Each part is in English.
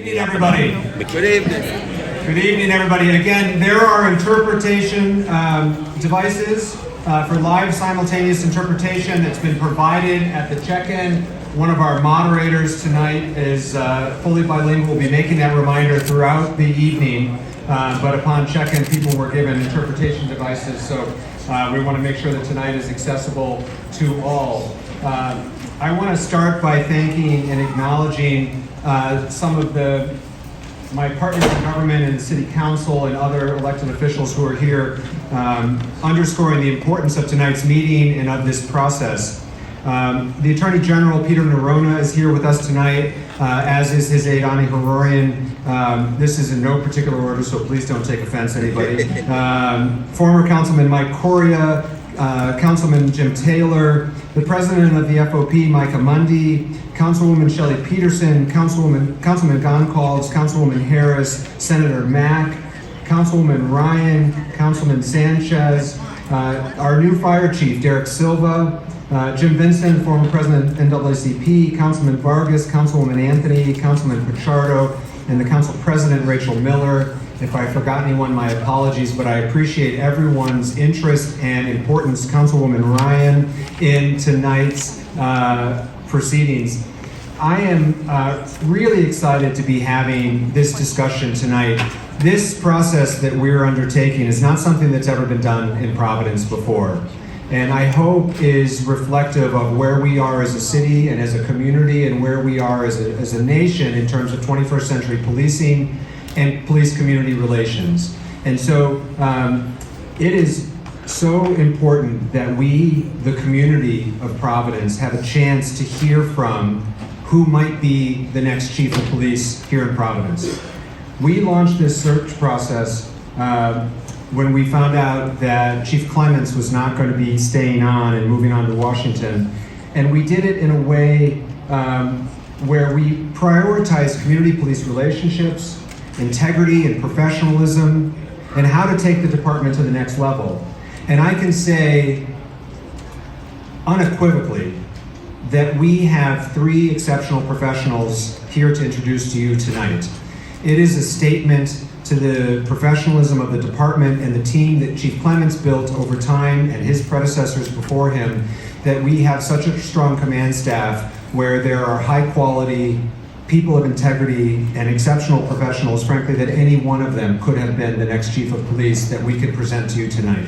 evening, everybody. Good evening. Good evening, everybody. And again, there are interpretation devices for live simultaneous interpretation that's been provided at the check-in. One of our moderators tonight is fully bilingual. We'll be making that reminder throughout the evening. But upon check-in, people were given interpretation devices. So we want to make sure that tonight is accessible to all. I want to start by thanking and acknowledging some of my partners in government and the city council and other elected officials who are here, underscoring the importance of tonight's meeting and of this process. The Attorney General Peter Neronha is here with us tonight, as is his aide, Ani Harorian. This is in no particular order, so please don't take offense, anybody. Former Councilman Mike Correa, Councilman Jim Taylor, the President of the FOP, Micah Mundy, Councilwoman Shelley Peterson, Councilman Goncalves, Councilwoman Harris, Senator Mack, Councilwoman Ryan, Councilman Sanchez, our new Fire Chief, Derek Silva, Jim Vincent, former President NAACP, Councilman Vargas, Councilwoman Anthony, Councilman Pichardo, and the Council President, Rachel Miller. If I forgot anyone, my apologies, but I appreciate everyone's interest and importance, Councilwoman Ryan, in tonight's proceedings. I am really excited to be having this discussion tonight. This process that we're undertaking is not something that's ever been done in Providence before, and I hope is reflective of where we are as a city and as a community and where we are as a nation in terms of 21st century policing and police-community relations. And so it is so important that we, the community of Providence, have a chance to hear from who might be the next chief of police here in Providence. We launched this search process when we found out that Chief Clements was not going to be staying on and moving on to Washington. And we did it in a way where we prioritized community police relationships, integrity and professionalism, and how to take the department to the next level. And I can say unequivocally that we have three exceptional professionals here to introduce to you tonight. It is a statement to the professionalism of the department and the team that Chief Clements built over time and his predecessors before him, that we have such a strong command staff where there are high quality people of integrity and exceptional professionals, frankly, that any one of them could have been the next chief of police that we could present to you tonight.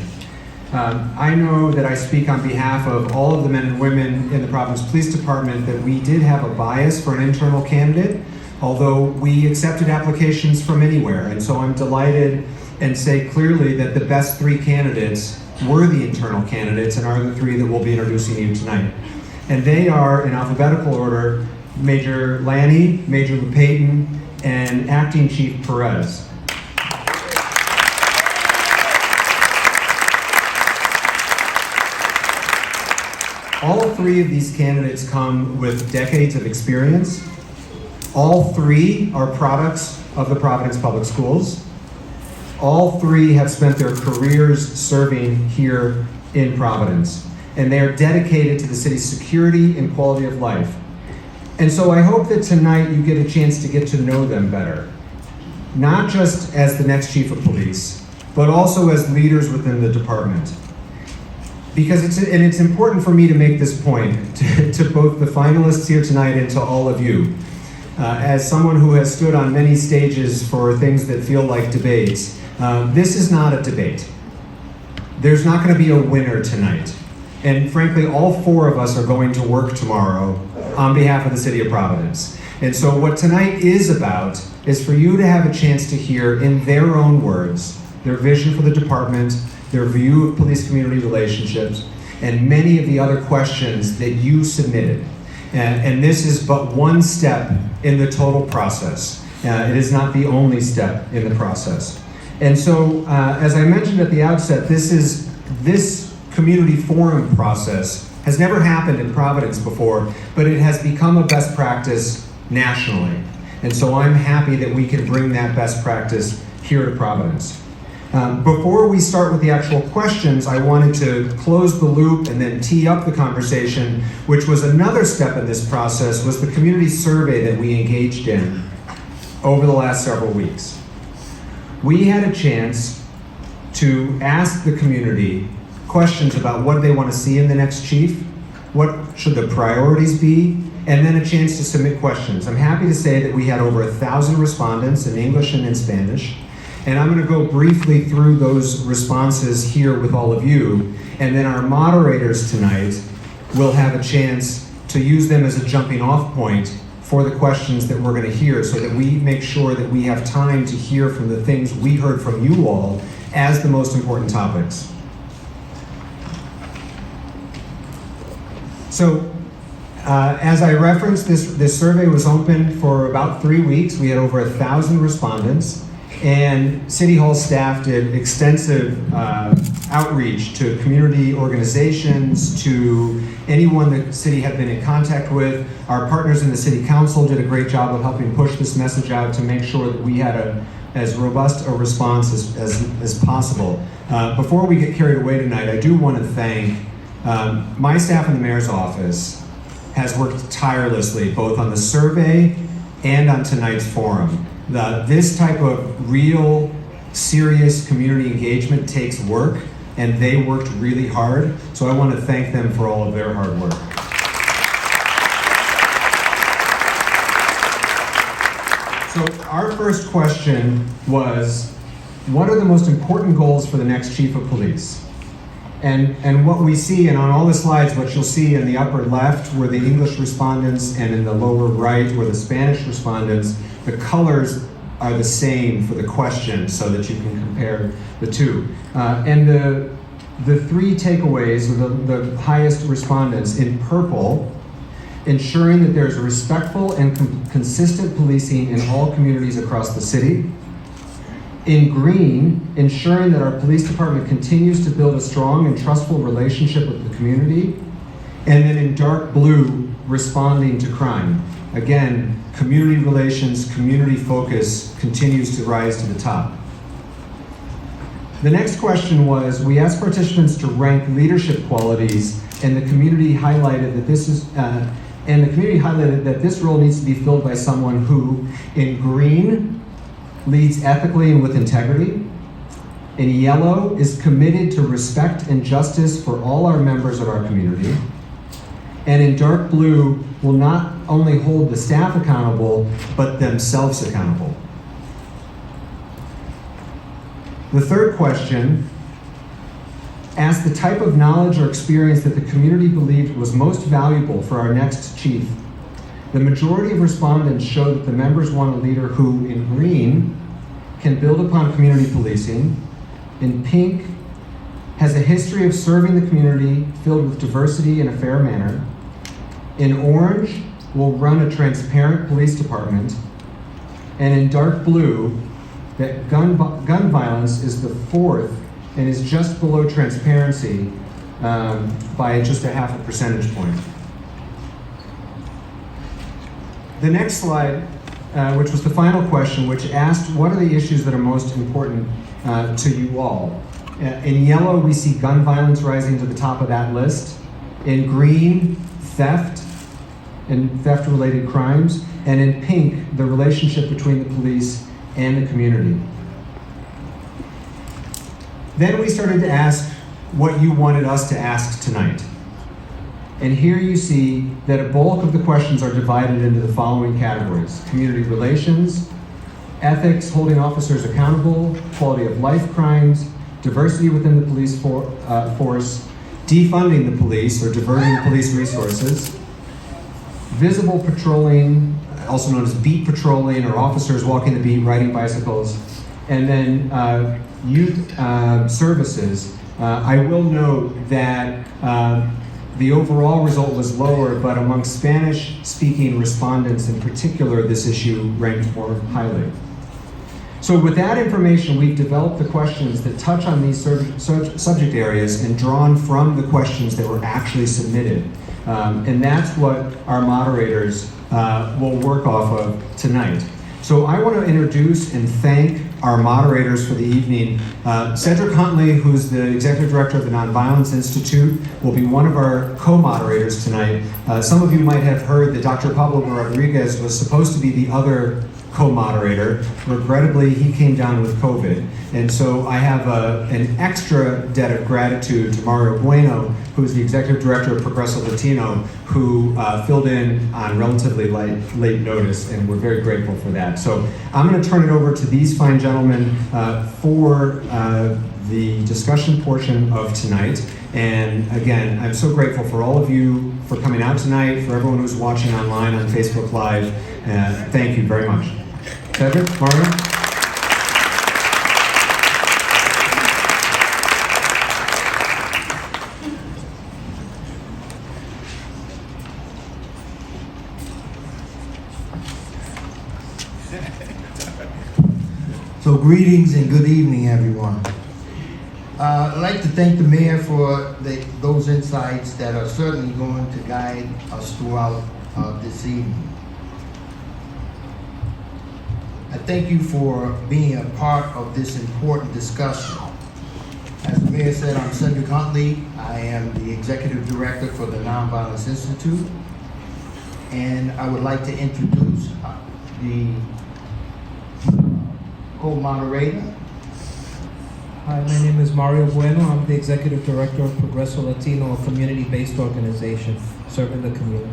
I know that I speak on behalf of all of the men and women in the Providence Police Department that we did have a bias for an internal candidate, although we accepted applications from anywhere. And so I'm delighted and say clearly that the best three candidates were the internal candidates and are the three that we'll be introducing you tonight. And they are, in alphabetical order, Major Lanny, Major Payton, and Acting Chief Perez. All three of these candidates come with decades of experience. All three are products of the Providence Public Schools. All three have spent their careers serving here in Providence, and they are dedicated to the city's security and quality of life. And so I hope that tonight you get a chance to get to know them better, not just as the next chief of police, but also as leaders within the department. Because it's important for me to make this point to both the finalists here tonight and to all of you. As someone who has stood on many stages for things that feel like debates, this is not a debate. There's not going to be a winner tonight. And frankly, all four of us are going to work tomorrow on behalf of the city of Providence. And so what tonight is about is for you to have a chance to hear in their own words, their vision for the department, their view of police-community relationships, and many of the other questions that you submitted. And this is but one step in the total process. It is not the only step in the process. And so, as I mentioned at the outset, this community forum process has never happened in Providence before, but it has become a best practice nationally. And so I'm happy that we can bring that best practice here to Providence. Before we start with the actual questions, I wanted to close the loop and then tee up the conversation, which was another step in this process, was the community survey that we engaged in. over the last several weeks. We had a chance to ask the community questions about what they want to see in the next chief, what should the priorities be, and then a chance to submit questions. I'm happy to say that we had over 1,000 respondents in English and in Spanish, and I'm going to go briefly through those responses here with all of you, and then our moderators tonight will have a chance to use them as a jumping off point for the questions that we're going to hear, so that we make sure that we have time to hear from the things we heard from you all as the most important topics. So, as I referenced, this survey was open for about 3 weeks. We had over 1,000 respondents, and City Hall staff did extensive outreach to community organizations, to anyone the city had been in contact with. Our partners in the City Council did a great job of helping push this message out to make sure that we had as robust a response as possible. Before we get carried away tonight, I do want to thank my staff in the mayor's office has worked tirelessly both on the survey and on tonight's forum. This type of real, serious community engagement takes work, and they worked really hard, so I want to thank them for all of their hard work. So our first question was, what are the most important goals for the next chief of police? And what we see, and on all the slides, what you'll see in the upper left were the English respondents, and in the lower right were the Spanish respondents. The colors are the same for the question so that you can compare the two. And the three takeaways, or the highest respondents, in purple, ensuring that there's respectful and consistent policing in all communities across the city. In green, ensuring that our police department continues to build a strong and trustful relationship with the community. And then in dark blue, responding to crime. Again, community relations, community focus continues to rise to the top. The next question was, we asked participants to rank leadership qualities, and the community highlighted that this role needs to be filled by someone who, in green, leads ethically and with integrity. In yellow, is committed to respect and justice for all our members of our community. And in dark blue, will not only hold the staff accountable, but themselves accountable. The third question asked the type of knowledge or experience that the community believed was most valuable for our next chief. The majority of respondents showed that the members want a leader who, in green, can build upon community policing. In pink, has a history of serving the community filled with diversity in a fair manner. In orange, will run a transparent police department. And in dark blue, that gun violence is the fourth and is just below transparency by just a 0.5 percentage point. The next slide, which was the final question, which asked what are the issues that are most important to you all. In yellow, we see gun violence rising to the top of that list. In green, theft and theft-related crimes. And in pink, the relationship between the police and the community. Then we started to ask what you wanted us to ask tonight. And here you see that a bulk of the questions are divided into the following categories: community relations, ethics, holding officers accountable, quality of life crimes, diversity within the police force, defunding the police or diverting police resources, visible patrolling, also known as beat patrolling, or officers walking the beat, riding bicycles, and then youth services. I will note that the overall result was lower, but among Spanish-speaking respondents in particular, this issue ranked more highly. So with that information, we've developed the questions that touch on these subject areas and drawn from the questions that were actually submitted. And that's what our moderators will work off of tonight. So I want to introduce and thank our moderators for the evening. Cedric Huntley, who's the Executive Director of the Nonviolence Institute, will be one of our co-moderators tonight. Some of you might have heard that Dr. Pablo Rodriguez was supposed to be the other co-moderator. Regrettably, he came down with COVID. And so I have an extra debt of gratitude to Mario Bueno, who is the Executive Director of Progreso Latino, who filled in on relatively late notice, and we're very grateful for that. So I'm going to turn it over to these fine gentlemen for the discussion portion of tonight. And again, I'm so grateful for all of you for coming out tonight, for everyone who's watching online on Facebook Live. Thank you very much. Cedric, Mario? So greetings and good evening, everyone. I'd like to thank the mayor for those insights that are certainly going to guide us throughout this evening. I thank you for being a part of this important discussion. As the mayor said, I'm Cedric Huntley. I am the Executive Director for the Nonviolence Institute. And I would like to introduce the co-moderator. Hi, my name is Mario Bueno. I'm the Executive Director of Progreso Latino, a community-based organization serving the community.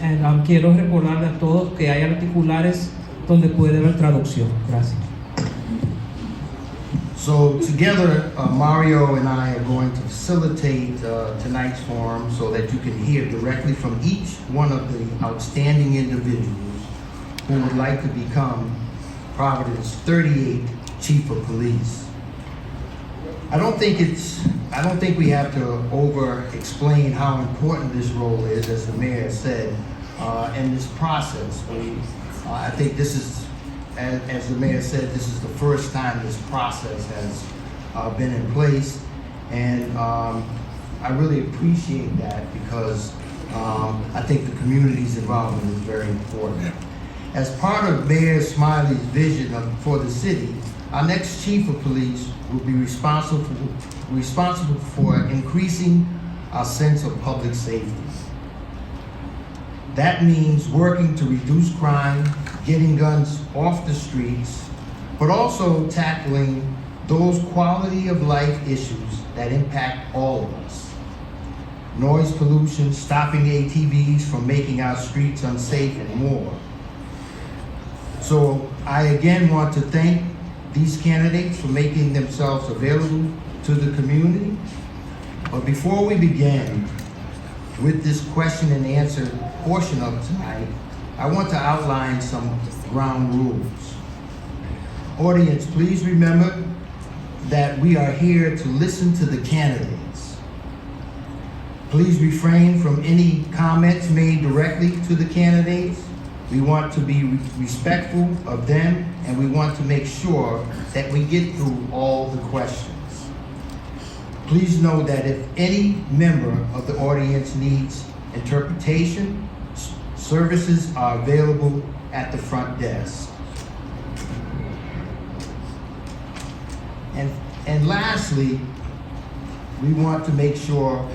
And quiero recordarle a todos que hay articulares donde puede haber traducción. Gracias. So together, Mario and I are going to facilitate tonight's forum so that you can hear directly from each one of the outstanding individuals who would like to become Providence 38th Chief of Police. I don't think we have to over-explain how important this role is, as the mayor said, in this process. I think this is, as the mayor said, this is the first time this process has been in place, and I really appreciate that because I think the community's involvement is very important. As part of Mayor Smiley's vision for the city, our next chief of police will be responsible for increasing our sense of public safety. That means working to reduce crime, getting guns off the streets, but also tackling those quality of life issues that impact all of us. Noise pollution, stopping ATVs from making our streets unsafe, and more. So I again want to thank these candidates for making themselves available to the community. But before we begin with this question and answer portion of tonight, I want to outline some ground rules. Audience, please remember that we are here to listen to the candidates. Please refrain from any comments made directly to the candidates. We want to be respectful of them, and we want to make sure that we get through all the questions. Please know that if any member of the audience needs interpretation, services are available at the front desk. And lastly, we want to make sure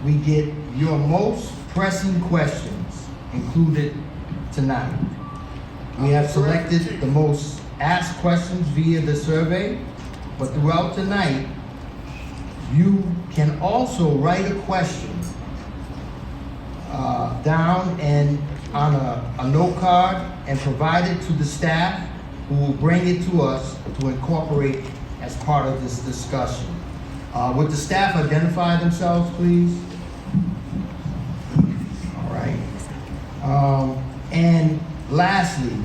we get your most pressing questions included tonight. We have selected the most asked questions via the survey, but throughout tonight, you can also write a question down and on a note card and provide it to the staff, who will bring it to us to incorporate as part of this discussion. Would the staff identify themselves, please? All right. And lastly,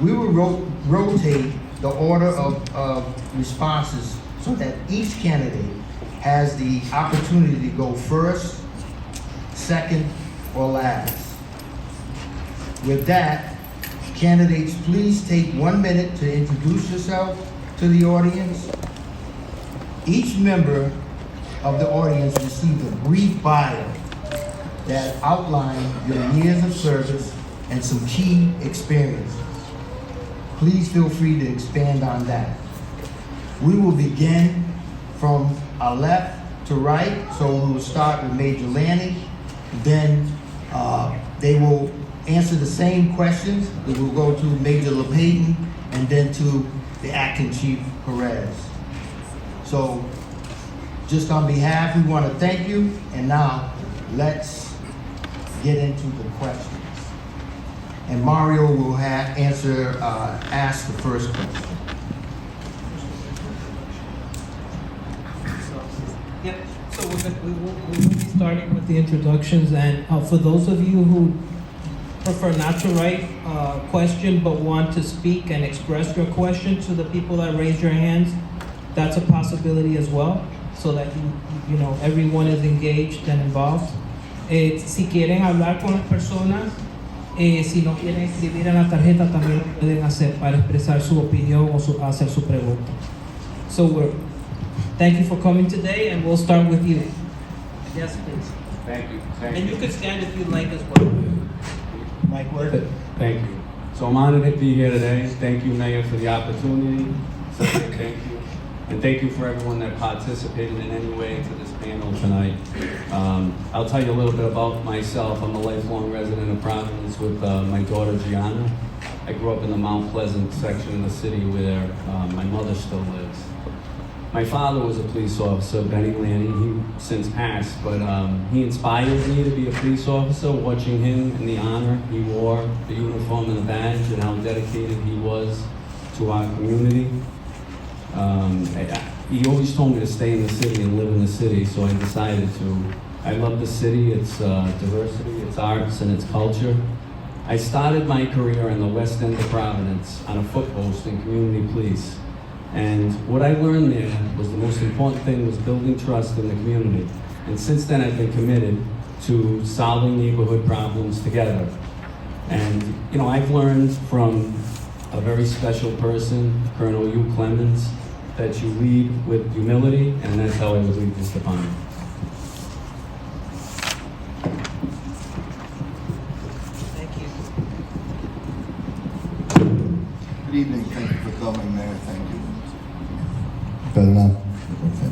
we will rotate the order of responses so that each candidate has the opportunity to go first, second, or last. With that, candidates, please take 1 minute to introduce yourself to the audience. Each member of the audience received a brief bio that outlined your years of service and some key experiences. Please feel free to expand on that. We will begin from our left to right, so we will start with Major Lanny, then They will answer the same questions. It will go to Major Payton and then to the Acting Chief Perez. So, just on behalf, we want to thank you, and now let's get into the questions. And Mario will ask the first question. Yep, so we will be starting with the introductions, and for those of you who prefer not to write a question but want to speak and express your question to the people that raise your hands, that's a possibility as well, so that you know everyone is engaged and involved. Si quieren hablar con las personas, si no quieren escribir en la tarjeta, también lo pueden hacer para expresar su opinión o hacer su pregunta. So thank you for coming today, and we'll start with you. Yes, please. Thank you. And you can stand if you'd like as well. Mike Word. Thank you. So I'm honored to be here today. Thank you, Mayor, for the opportunity. Thank you. And thank you for everyone that participated in any way to this panel tonight. I'll tell you a little bit about myself. I'm a lifelong resident of Providence with my daughter, Gianna. I grew up in the Mount Pleasant section of the city where my mother still lives. My father was a police officer, Benny Lanny. He since passed, but he inspired me to be a police officer, watching him and the honor he wore, the uniform and the badge, and how dedicated he was to our community. He always told me to stay in the city and live in the city, so I decided to. I love the city, its diversity, its arts, and its culture. I started my career in the West End of Providence on a foot post in community police. And what I learned there was the most important thing was building trust in the community. And since then, I've been committed to solving neighborhood problems together. And, you know, I've learned from a very special person, Colonel Hugh Clemens, that you lead with humility, and that's how I would lead this department. Thank you. Good evening. Thank you for coming, Mayor. Thank you. Better now? Okay.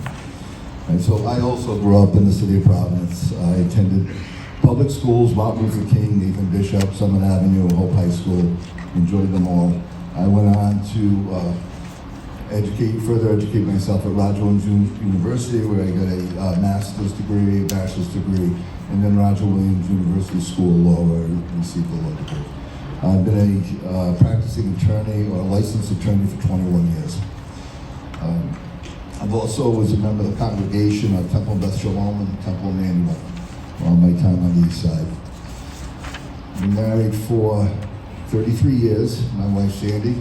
And so I also grew up in the city of Providence. I attended public schools, Martin Luther King, Nathan Bishop, Summit Avenue, Hope High School. Enjoyed them all. I went on to further educate myself at Roger Williams University, where I got a master's degree, a bachelor's degree, and then Roger Williams University School of Law, where I received a law degree. I've been a practicing attorney or a licensed attorney for 21 years. I've also was a member of the congregation of Temple Beth Shalom and Temple Emmanuel all my time on the east side. Been married for 33 years. My wife Sandy.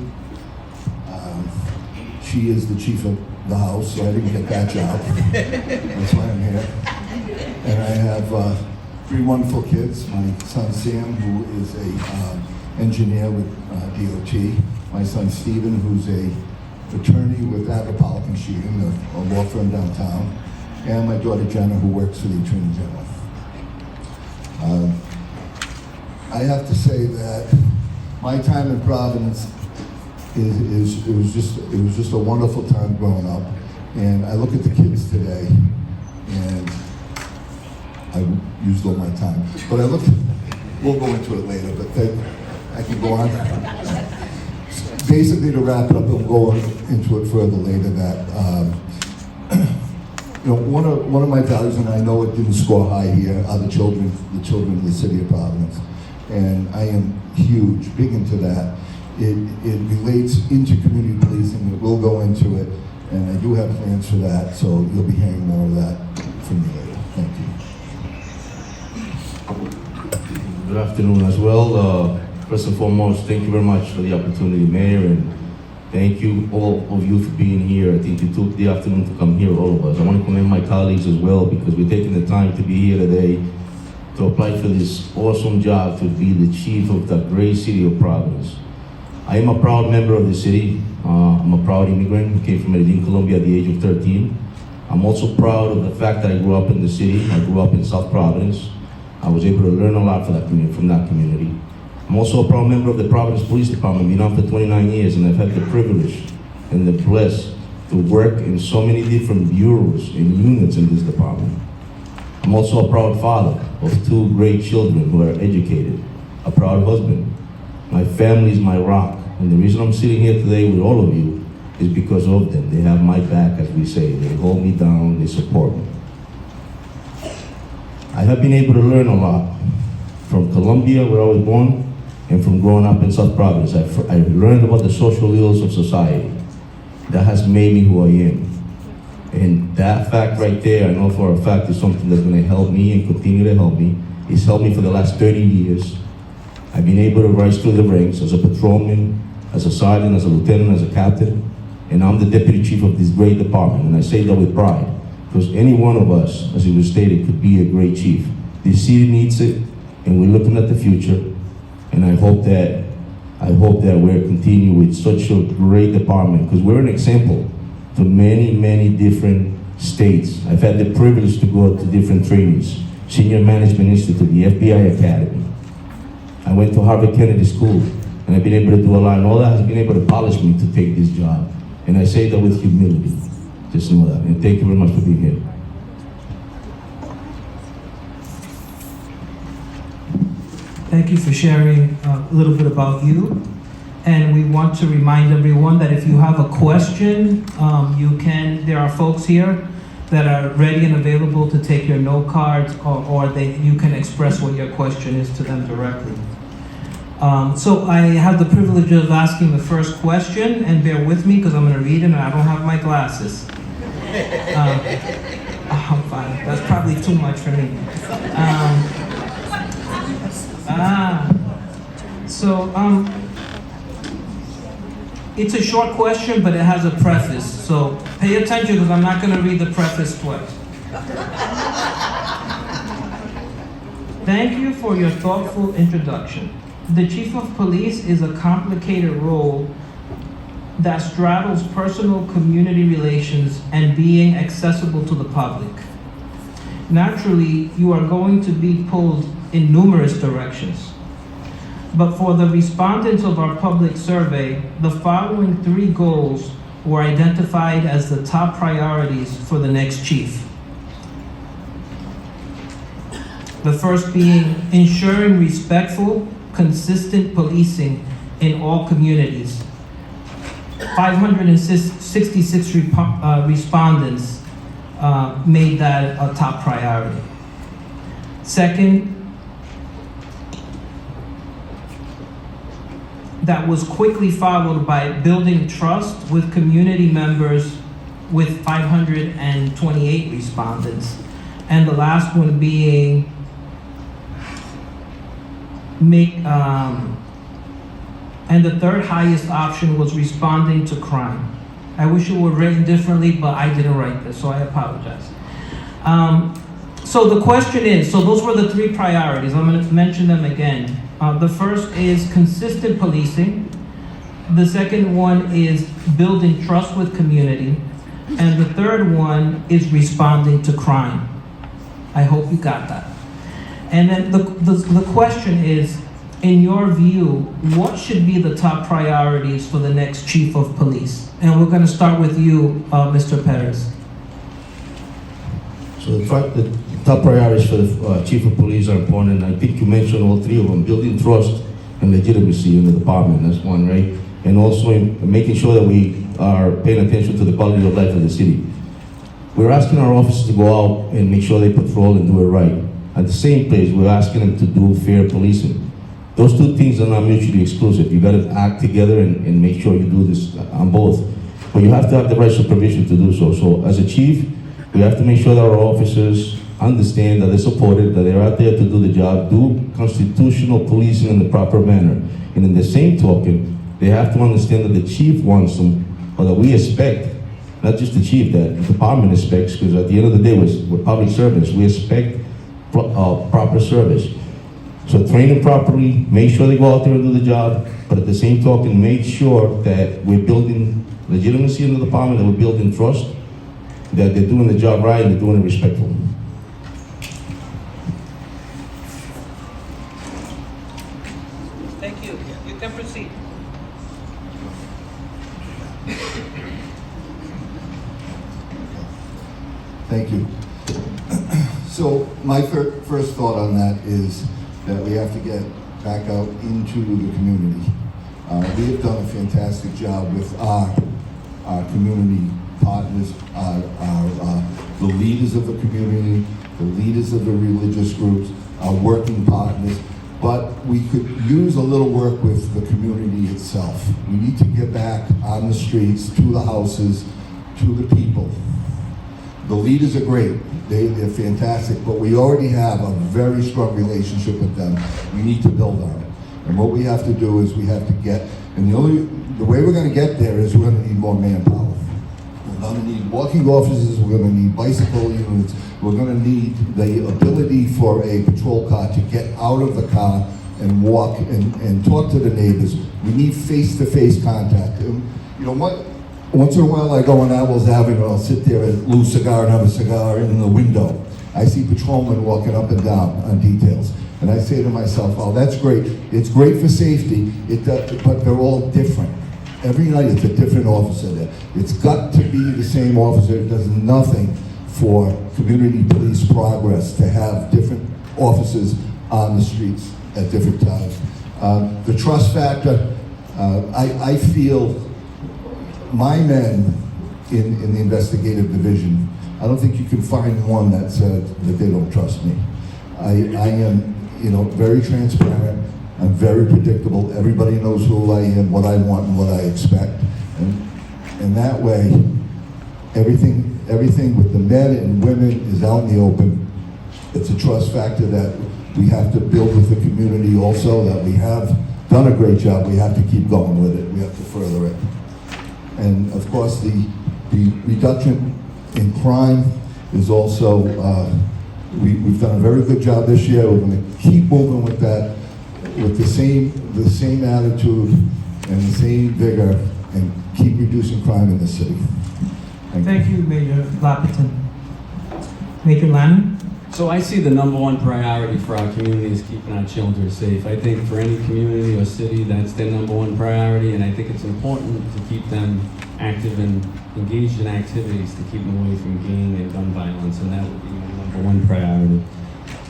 She is the chief of the house, so I didn't get that job. That's why I'm here. And I have 3 wonderful kids. My son Sam, who is a engineer with DOT. My son Stephen, who's a attorney with Agropolitan Sheehan, a law firm downtown. And my daughter Jenna, who works for the Attorney General. I have to say that my time in Providence it was just a wonderful time growing up, and I look at the kids today, and I used all my time. But we'll go into it later. But I can go on. Basically, to wrap it up, we'll go into it further later. That you know, one of my values, and I know it didn't score high here, are the children of the city of Providence, and I am big into that. It relates into community policing. It will go into it, and I do have plans for that, so you'll be hearing more of that from me later. Thank you. Good afternoon as well. First and foremost, thank you very much for the opportunity, Mayor, and thank you all of you for being here. I think you took the afternoon to come here, all of us. I want to commend my colleagues as well, because we're taking the time to be here today to apply for this awesome job to be the chief of the great city of Providence. I am a proud member of the city. I'm a proud immigrant who came from Medellin, Colombia at the age of 13. I'm also proud of the fact that I grew up in the city. I grew up in South Providence. I was able to learn a lot from that community. I'm also a proud member of the Providence Police Department, been on for 29 years, and I've had the privilege and the blessed to work in so many different bureaus and units in this department. I'm also a proud father. of 2 great children who are educated, a proud husband. My family is my rock, and the reason I'm sitting here today with all of you is because of them. They have my back, as we say. They hold me down, they support me. I have been able to learn a lot from Colombia, where I was born, and from growing up in South Providence. I've learned about the social ills of society. That has made me who I am. And that fact right there, I know for a fact, is something that's going to help me and continue to help me. It's helped me for the last 30 years. I've been able to rise through the ranks as a patrolman, as a sergeant, as a lieutenant, as a captain, and I'm the deputy chief of this great department, and I say that with pride, because any one of us, as it was stated, could be a great chief. This city needs it, and we're looking at the future, and I hope that we're continue with such a great department, because we're an example to many, many different states. I've had the privilege to go to different trainings, Senior Management Institute, the FBI Academy. I went to Harvard Kennedy School, and I've been able to do a lot, and all that has been able to polish me to take this job. And I say that with humility. Just know that. And thank you very much for being here. Thank you for sharing a little bit about you. And we want to remind everyone that if you have a question, there are folks here that are ready and available to take your note cards, or you can express what your question is to them directly. So I have the privilege of asking the first question, and bear with me because I'm going to read it and I don't have my glasses. I'm fine. That's probably too much for me. It's a short question, but it has a preface. So pay attention because I'm not going to read the preface twice. Thank you for your thoughtful introduction. The Chief of Police is a complicated role that straddles personal community relations and being accessible to the public. Naturally, you are going to be pulled in numerous directions. But for the respondents of our public survey, the following 3 goals were identified as the top priorities for the next chief. The first being ensuring respectful, consistent policing in all communities. 566 respondents made that a top priority. Second, that was quickly followed by building trust with community members with 528 respondents. And the last one being and the third highest option was responding to crime. I wish it were written differently, but I didn't write this, so I apologize. So the question is, so those were the 3 priorities. I'm going to mention them again. The first is consistent policing. The second one is building trust with community. And the third one is responding to crime. I hope you got that. And then the question is, in your view, what should be the top priorities for the next Chief of Police? And we're going to start with you, Mr. Perez. So the top priorities for the Chief of Police are important. I think you mentioned all 3 of them: building trust and legitimacy in the department. That's one, right? And also making sure that we are paying attention to the quality of life of the city. We're asking our officers to go out and make sure they patrol and do it right. At the same place, we're asking them to do fair policing. Those 2 things are not mutually exclusive. You got to act together and make sure you do this on both. But you have to have the right supervision to do so. So as a chief, we have to make sure that our officers understand that they're supported, that they're out there to do the job, do constitutional policing in the proper manner. And in the same token, they have to understand that the chief wants them, or that we expect, not just the chief, that the department expects, because at the end of the day, we're public servants. We expect proper service. So train them properly, make sure they go out there and do the job, but at the same token, make sure that we're building legitimacy in the department, that we're building trust, that they're doing the job right and they're doing it respectful. Thank you. You can proceed. Thank you. So my first thought on that is that we have to get back out into the community. We have done a fantastic job with our community partners, the leaders of the community, the leaders of the religious groups, our working partners, but we could use a little work with the community itself. We need to get back on the streets, to the houses, to the people. The leaders are great, they're fantastic, but we already have a very strong relationship with them. We need to build on it. And what we have to do is we have to get, and the way we're gonna get there is we're gonna need more manpower. We're gonna need walking officers, we're gonna need bicycle units, we're gonna need the ability for a patrol car to get out of the car and walk and talk to the neighbors. We need face-to-face contact. And, you know what? Once in a while I go on Apples Avenue and I'll sit there and lose a cigar and have a cigar in the window. I see patrolmen walking up and down on details. And I say to myself, oh, that's great. It's great for safety, but they're all different. Every night it's a different officer there. It's got to be the same officer. It does nothing for community police progress to have different officers on the streets at different times. The trust factor, I feel my men in the investigative division, I don't think you can find one that said that they don't trust me. I am, very transparent. I'm very predictable. Everybody knows who I am, what I want, and what I expect. And that way, everything with the men and women is out in the open. It's a trust factor that we have to build with the community also, that we have done a great job. We have to keep going with it. We have to further it. And of course, the reduction in crime is also, we've done a very good job this year. We're going to keep moving with that, with the same attitude and the same vigor, and keep reducing crime in the city. Thank you, Major Lapperton. Major Lanny? So I see the number one priority for our community is keeping our children safe. I think for any community or city, that's their number one priority, and I think it's important to keep them active and engaged in activities to keep them away from gang and gun violence, and that would be my number one priority.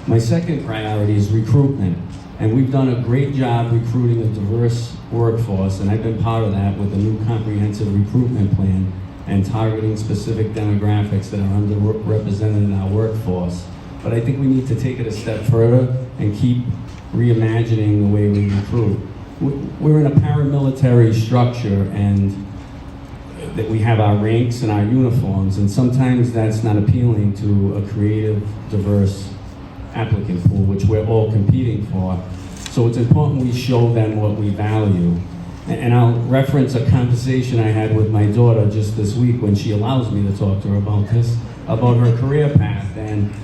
My second priority is recruitment, and we've done a great job recruiting a diverse workforce, and I've been part of that with a new comprehensive recruitment plan and targeting specific demographics that are underrepresented in our workforce. But I think we need to take it a step further and keep reimagining the way we recruit. We're in a paramilitary structure, and that we have our ranks and our uniforms, and sometimes that's not appealing to a creative, diverse applicant pool, which we're all competing for. So it's important we show them what we value. And I'll reference a conversation I had with my daughter just this week when she allows me to talk to her about this, about her career path. And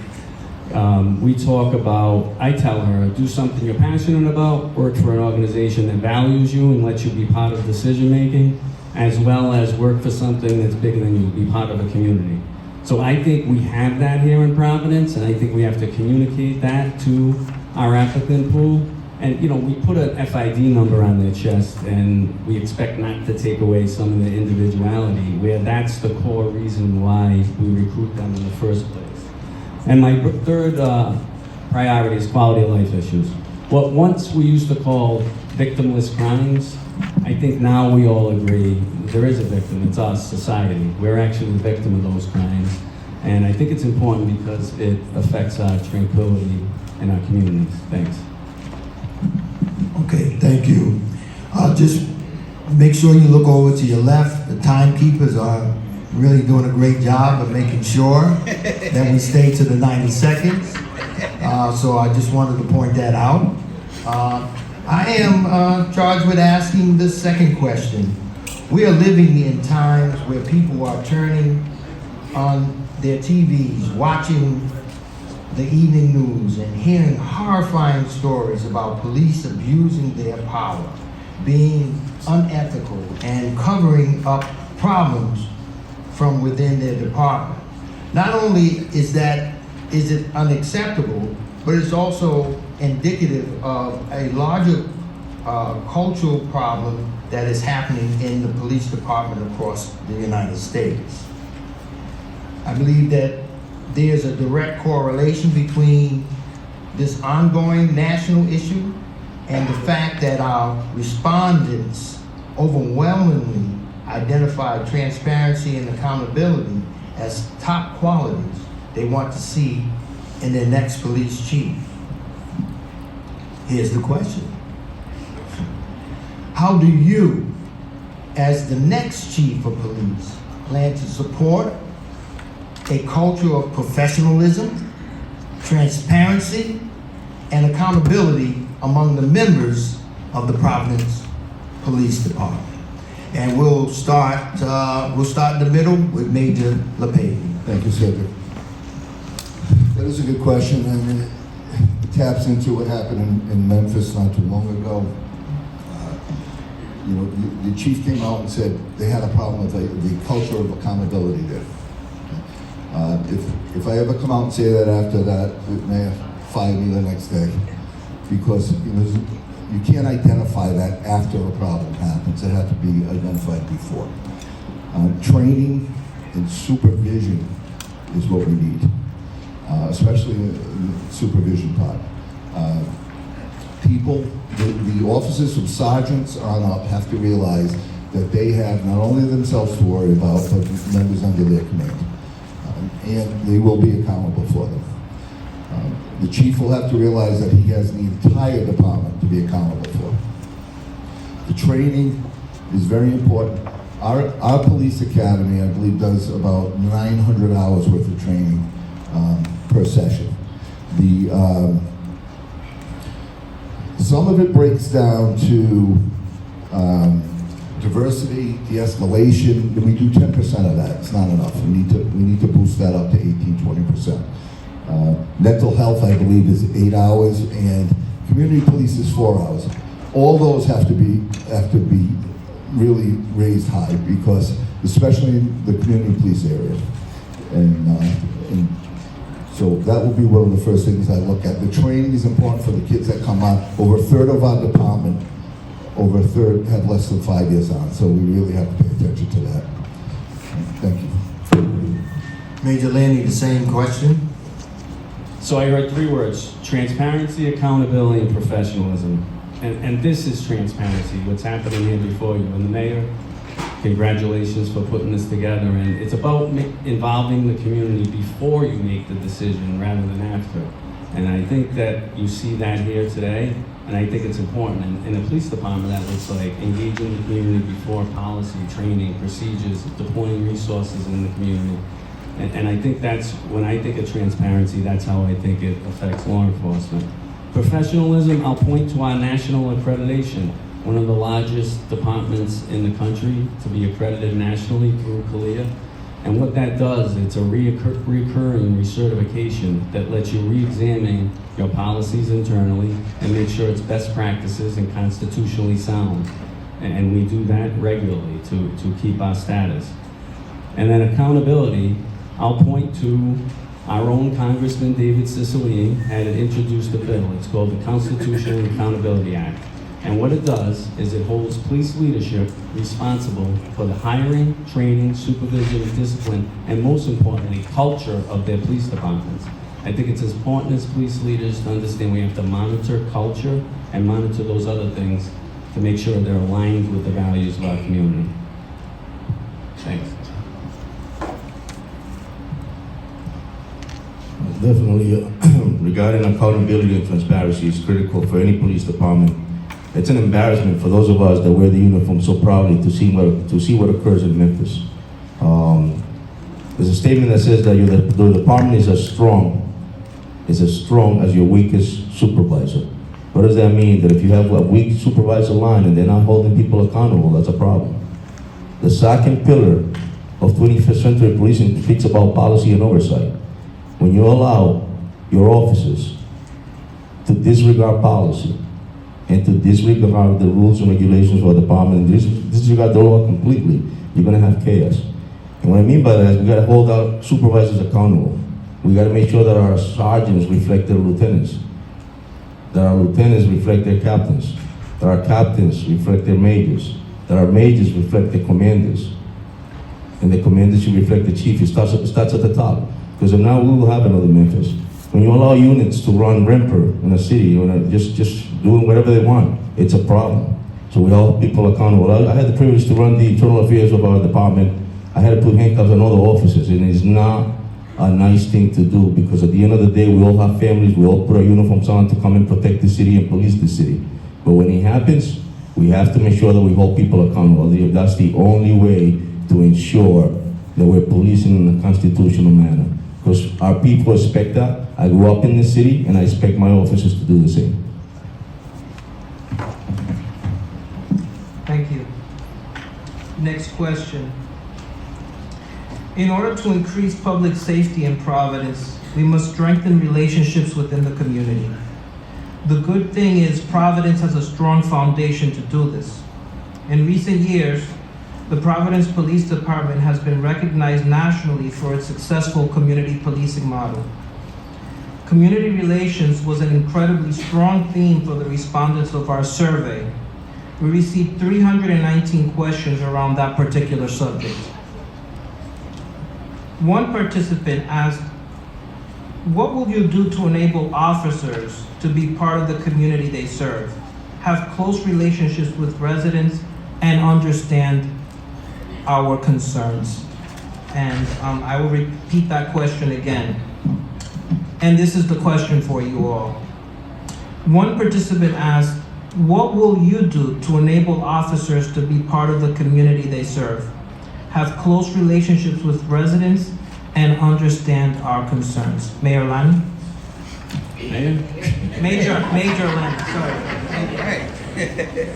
we talk about, I tell her, do something you're passionate about, work for an organization that values you and lets you be part of decision making, as well as work for something that's bigger than you, be part of a community. So I think we have that here in Providence, and I think we have to communicate that to our applicant pool. And we put an FID number on their chest, and we expect not to take away some of their individuality, where that's the core reason why we recruit them in the first place. And my third priority is quality of life issues. What once we used to call victimless crimes, I think now we all agree there is a victim. It's us, society. We're actually the victim of those crimes. And I think it's important because it affects our tranquility in our communities. Thanks. Okay, thank you. Just make sure you look over to your left. The timekeepers are really doing a great job of making sure that we stay to the 90 seconds. So I just wanted to point that out. I am charged with asking the second question. We are living in times where people are turning on their TVs, watching the evening news and hearing horrifying stories about police abusing their power, being unethical, and covering up problems from within their department. Not only is it unacceptable, but it's also indicative of a larger cultural problem that is happening in the police department across the United States. I believe that there's a direct correlation between this ongoing national issue and the fact that our respondents overwhelmingly identified transparency and accountability as top qualities they want to see in their next police chief. Here's the question. How do you, as the next chief of police, plan to support a culture of professionalism, transparency, and accountability among the members of the Providence Police Department? And we'll start in the middle with Major Payton. Thank you, Cedric. That is a good question, and it taps into what happened in Memphis not too long ago. The chief came out and said they had a problem with the culture of accountability there. If I ever come out and say that after that, it may fire me the next day, because you can't identify that after a problem happens. It had to be identified before. Training and supervision is what we need, especially in the supervision part. People, the officers from sergeants on up have to realize that they have not only themselves to worry about, but members under their command. And they will be accountable for them. The chief will have to realize that he has the entire department to be accountable for. The training is very important. Our police academy, I believe, does about 900 hours worth of training per session. Some of it breaks down to diversity, de-escalation. We do 10% of that. It's not enough. We need to boost that up to 18-20%. Mental health, I believe, is 8 hours, and community police is 4 hours. All those have to be really raised high, because especially in the community police area, and so that will be one of the first things I look at. The training is important for the kids that come on. Over a third of our department, over a third have less than 5 years on, so we really have to pay attention to that. Thank you. Major Lanny, the same question. So I heard 3 words: transparency, accountability, and professionalism. And this is transparency, what's happening here before you. And the mayor, congratulations for putting this together. And it's about involving the community before you make the decision rather than after. And I think that you see that here today, and I think it's important. And in the police department, that looks like engaging the community before policy, training, procedures, deploying resources in the community. And I think that's, when I think of transparency, that's how I think it affects law enforcement. Professionalism, I'll point to our national accreditation, one of the largest departments in the country to be accredited nationally through CALEA. And what that does, it's a recurring recertification that lets you re-examine your policies internally and make sure it's best practices and constitutionally sound. And we do that regularly to keep our status. And then accountability, I'll point to our own Congressman David Cicilline had introduced a bill. It's called the Constitutional Accountability Act. And what it does is it holds police leadership responsible for the hiring, training, supervision, discipline, and most importantly, culture of their police departments. I think it's as important as police leaders to understand we have to monitor culture and monitor those other things to make sure they're aligned with the values of our community. Thanks. Definitely, regarding accountability and transparency is critical for any police department. It's an embarrassment for those of us that wear the uniform so proudly to see what occurs in Memphis. There's a statement that says that the department is as strong as your weakest supervisor. What does that mean? That if you have a weak supervisor line and they're not holding people accountable, that's a problem. The second pillar of 21st century policing speaks about policy and oversight. When you allow your officers to disregard policy and to disregard the rules and regulations of the department, and disregard the law completely, you're going to have chaos. And what I mean by that is we got to hold our supervisors accountable. We got to make sure that our sergeants reflect their lieutenants, that our lieutenants reflect their captains, that our captains reflect their majors, that our majors reflect their commanders, and the commanders should reflect the chief. It starts at the top. Because now we will have another Memphis. When you allow units to run rampant in a city, just doing whatever they want, it's a problem. So we hold people accountable. I had the privilege to run the internal affairs of our department. I had to put handcuffs on other officers, and it's not a nice thing to do, because at the end of the day, we all have families, we all put our uniforms on to come and protect the city and police the city. But when it happens, we have to make sure that we hold people accountable. That's the only way to ensure that we're policing in a constitutional manner. Because our people expect that. I grew up in the city, and I expect my officers to do the same. Thank you. Next question. In order to increase public safety in Providence, we must strengthen relationships within the community. The good thing is Providence has a strong foundation to do this. In recent years, the Providence Police Department has been recognized nationally for its successful community policing model. Community relations was an incredibly strong theme for the respondents of our survey. We received 319 questions around that particular subject. One participant asked, what will you do to enable officers to be part of the community they serve, have close relationships with residents, and understand our concerns? And I will repeat that question again. And this is the question for you all. One participant asked, what will you do to enable officers to be part of the community they serve, have close relationships with residents, and understand our concerns? Mayor Lanny? Major Lanny, sorry.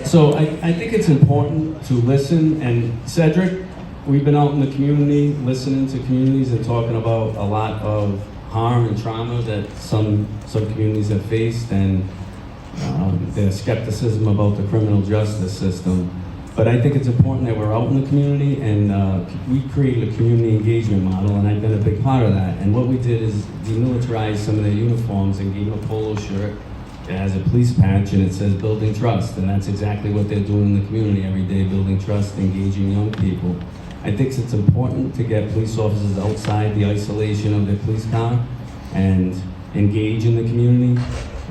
So I think it's important to listen, and Cedric, we've been out in the community, listening to communities and talking about a lot of harm and trauma that some communities have faced, and their skepticism about the criminal justice system. But I think it's important that we're out in the community, and we created a community engagement model, and I've been a big part of that. And what we did is demilitarize some of their uniforms and gave them a polo shirt that has a police patch, and it says building trust. And that's exactly what they're doing in the community every day, building trust, engaging young people. I think it's important to get police officers outside the isolation of their police car and engage in the community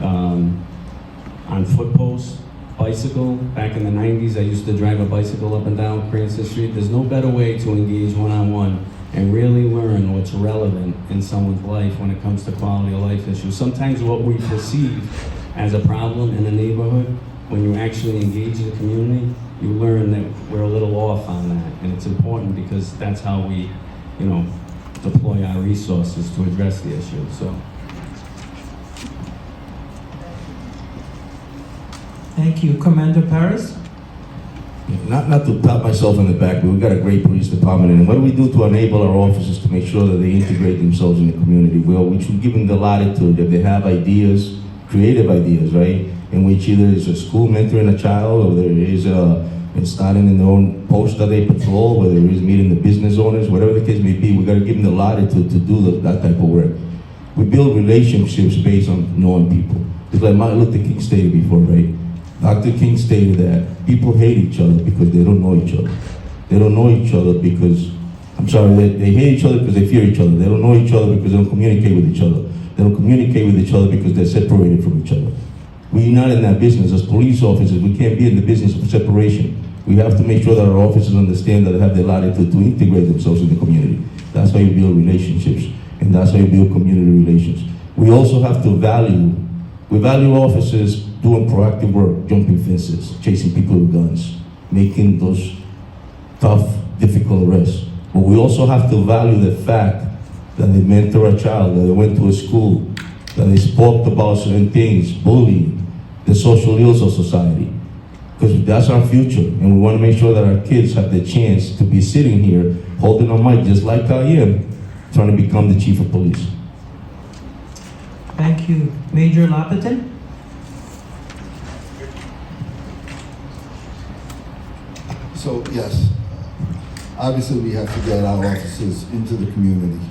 on foot posts, bicycle. Back in the 90s, I used to drive a bicycle up and down Cranston Street. There's no better way to engage one-on-one and really learn what's relevant in someone's life when it comes to quality of life issues. Sometimes what we perceive as a problem in a neighborhood, when you actually engage the community, you learn that we're a little off on that. And it's important because that's how we, deploy our resources to address the issue. So. Thank you. Commander Perez? Not to pat myself on the back, but we've got a great police department, and what do we do to enable our officers to make sure that they integrate themselves in the community? Well, we should give them the latitude that they have ideas, creative ideas, right? In which either is a school mentoring a child, or there is starting in their own post that they patrol, whether it is meeting the business owners, whatever the case may be. We got to give them the latitude to do that type of work. We build relationships based on knowing people. It's like Martin Luther King stated before, right? Dr. King stated that people hate each other because they don't know each other. They don't know each other because, they hate each other because they fear each other. They don't know each other because they don't communicate with each other. They don't communicate with each other because they're separated from each other. We're not in that business. As police officers, we can't be in the business of separation. We have to make sure that our officers understand that they have the latitude to integrate themselves in the community. That's how you build relationships, and that's how you build community relations. We also have to value officers doing proactive work, jumping fences, chasing people with guns, making those tough, difficult arrests. But we also have to value the fact that they mentor a child, that they went to a school, that they spoke about certain things, bullying, the social ills of society. Because that's our future, and we want to make sure that our kids have the chance to be sitting here holding a mic just like I am, trying to become the chief of police. Thank you. Major Lapitan? So, yes, obviously we have to get our officers into the community.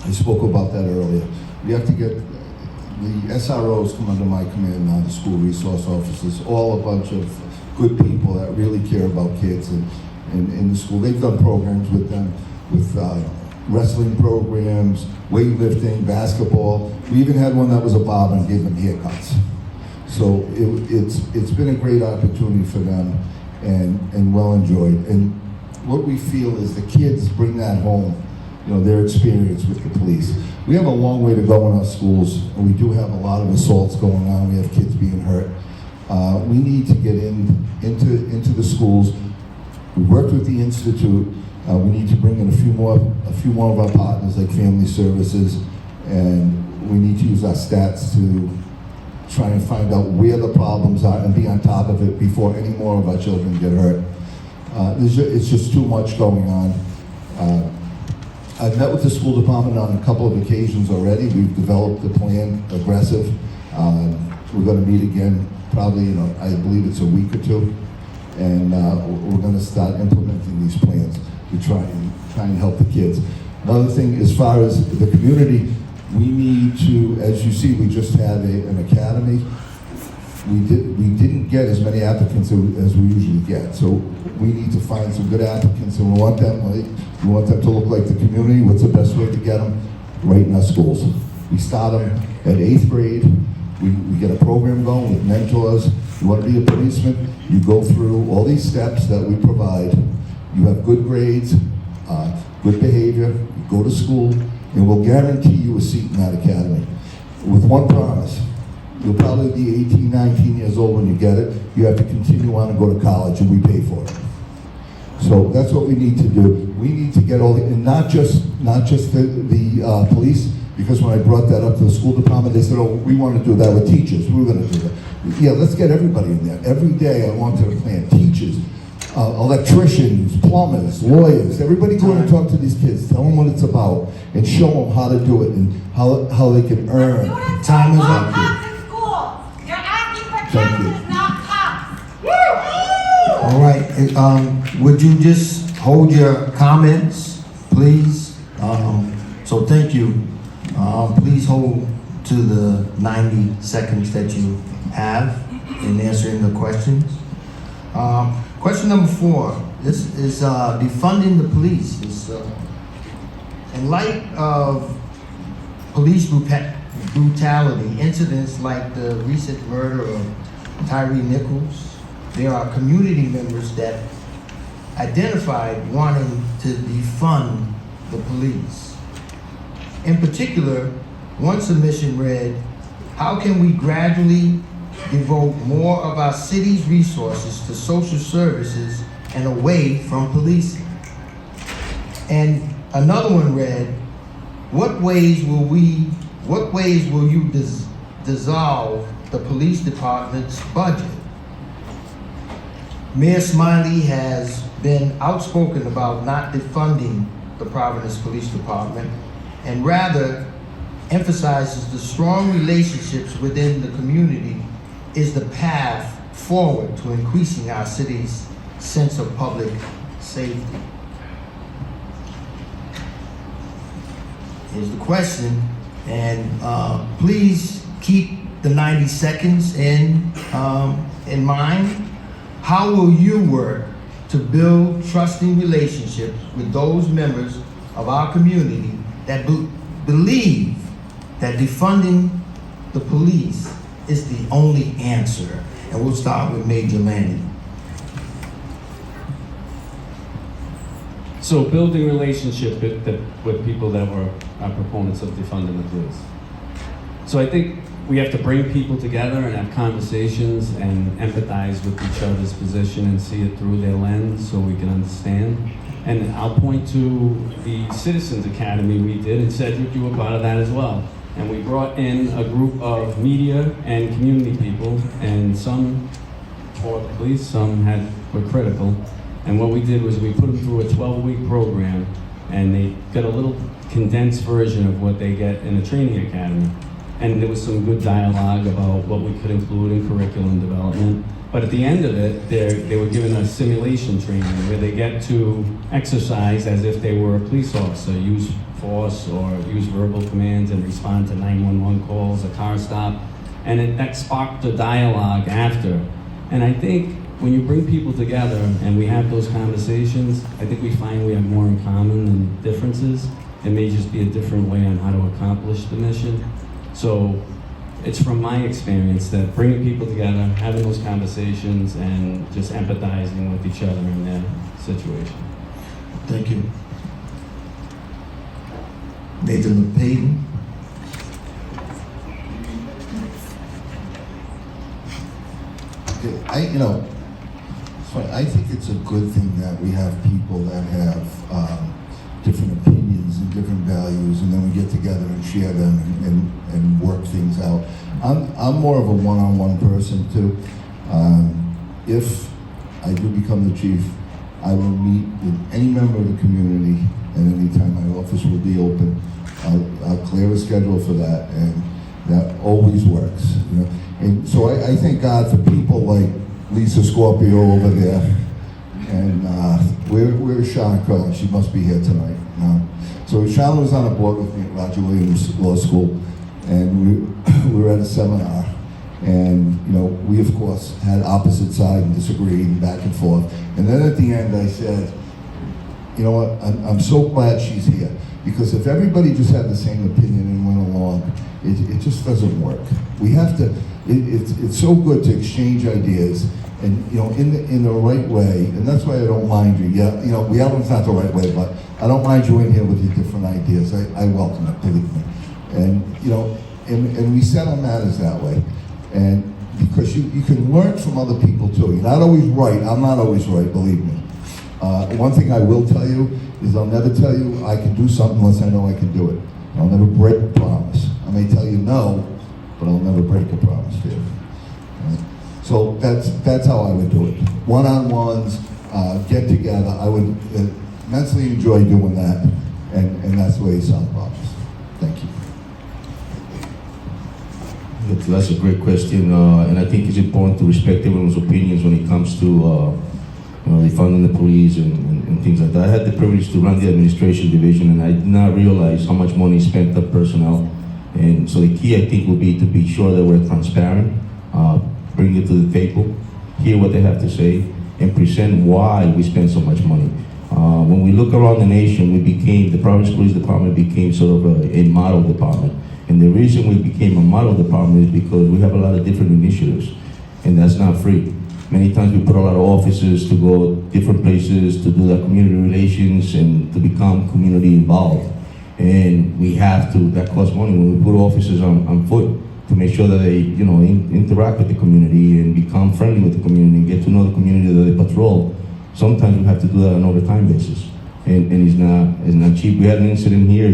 I spoke about that earlier. We have to get the SROs come under my command now, the school resource officers, all a bunch of good people that really care about kids and in the school. They've done programs with them, with wrestling programs, weightlifting, basketball. We even had one that was a barber and gave them haircuts. So it's been a great opportunity for them and well enjoyed. And what we feel is the kids bring that home, you know, their experience with the police. We have a long way to go in our schools, and we do have a lot of assaults going on. We have kids being hurt. We need to get into the schools. We worked with the Institute. We need to bring in a few more of our partners like Family Services, and we need to use our stats to try and find out where the problems are and be on top of it before any more of our children get hurt. It's just too much going on. I've met with the school department on a couple of occasions already. We've developed a plan, aggressive. We're going to meet again probably, I believe it's a week or two, and we're going to start implementing these plans to try and help the kids. Another thing, as far as the community, we need to, as you see, we just had an academy. We didn't get as many applicants as we usually get, so we need to find some good applicants, and we want them to look like the community. What's the best way to get them? Right in our schools. We start them at 8th grade. We get a program going with mentors. You want to be a policeman? You go through all these steps that we provide. You have good grades, good behavior. You go to school, and we'll guarantee you a seat in that academy. With one promise. You'll probably be 18, 19 years old when you get it. You have to continue on and go to college, and we pay for it. So that's what we need to do. We need to get all the, and not just the police, because when I brought that up to the school department, they said, oh, we want to do that with teachers. We're going to do that. Yeah, let's get everybody in there. Every day I want to plan teachers, electricians, plumbers, lawyers. Everybody go in and talk to these kids. Tell them what it's about and show them how to do it and how they can earn. Time is up. Thank you. Not cops. All right, would you just hold your comments, please? So thank you. Please hold to the 90 seconds that you have in answering the questions. Question number 4, this is defunding the police. In light of police brutality, incidents like the recent murder of Tyree Nichols, there are community members that identified wanting to defund the police. In particular, one submission read, how can we gradually devote more of our city's resources to social services and away from policing? And another one read, what ways will you dissolve the police department's budget? Mayor Smiley has been outspoken about not defunding the Providence Police Department and rather emphasizes the strong relationships within the community is the path forward to increasing our city's sense of public safety. Here's the question, and please keep the 90 seconds in mind. How will you work to build trusting relationships with those members of our community that believe that defunding the police is the only answer? And we'll start with Major Lanny. So building relationship with people that were proponents of defunding the police. So I think we have to bring people together and have conversations and empathize with each other's position and see it through their lens so we can understand. And I'll point to the Citizens Academy we did, and Cedric, you were part of that as well. And we brought in a group of media and community people, and some for the police, some were critical. And what we did was we put them through a 12-week program, and they got a little condensed version of what they get in a training academy. And there was some good dialogue about what we could include in curriculum development. But at the end of it, they were given a simulation training where they get to exercise as if they were a police officer, use force or use verbal commands and respond to 911 calls, a car stop. And that sparked a dialogue after. And I think when you bring people together and we have those conversations, I think we find we have more in common than differences. It may just be a different way on how to accomplish the mission. So it's from my experience that bringing people together, having those conversations, and just empathizing with each other in their situation. Thank you. Major Payton. Okay, it's funny. I think it's a good thing that we have people that have different opinions and different values, and then we get together and share them and work things out. I'm more of a one-on-one person too. If I do become the chief, I will meet with any member of the community, and anytime my office will be open, I'll clear a schedule for that, and that always works. And so I thank God for people like Lisa Scorpio over there, and where's Sean Curlin? She must be here tonight. So Sean was on a board with me at Roger Williams Law School, and we were at a seminar, and we of course had opposite sides and disagreed and back and forth. And then at the end I said, you know what, I'm so glad she's here, because if everybody just had the same opinion and went along, it just doesn't work. We have to, it's so good to exchange ideas, and in the right way, and that's why I don't mind you. Yeah, yelling's not the right way, but I don't mind you in here with your different ideas. I welcome it, believe me. And and we settle matters that way. And because you can learn from other people too. You're not always right. I'm not always right, believe me. One thing I will tell you is I'll never tell you I can do something unless I know I can do it. I'll never break a promise. I may tell you no, but I'll never break a promise to you. Right? So that's how I would do it. One-on-ones, get together. I would immensely enjoy doing that, and that's the way you solve problems. Thank you. That's a great question, and I think it's important to respect everyone's opinions when it comes to defunding the police and things like that. I had the privilege to run the administration division, and I did not realize how much money is spent on personnel. And so the key, I think, will be to be sure that we're transparent, bring it to the table, hear what they have to say, and present why we spend so much money. When we look around the nation, the Providence Police Department became sort of a model department. And the reason we became a model department is because we have a lot of different initiatives, and that's not free. Many times we put a lot of officers to go different places to do that community relations and to become community involved. And we have to, that costs money when we put officers on foot to make sure that they, interact with the community and become friendly with the community and get to know the community that they patrol. Sometimes we have to do that on an overtime basis, and it's not cheap. We had an incident here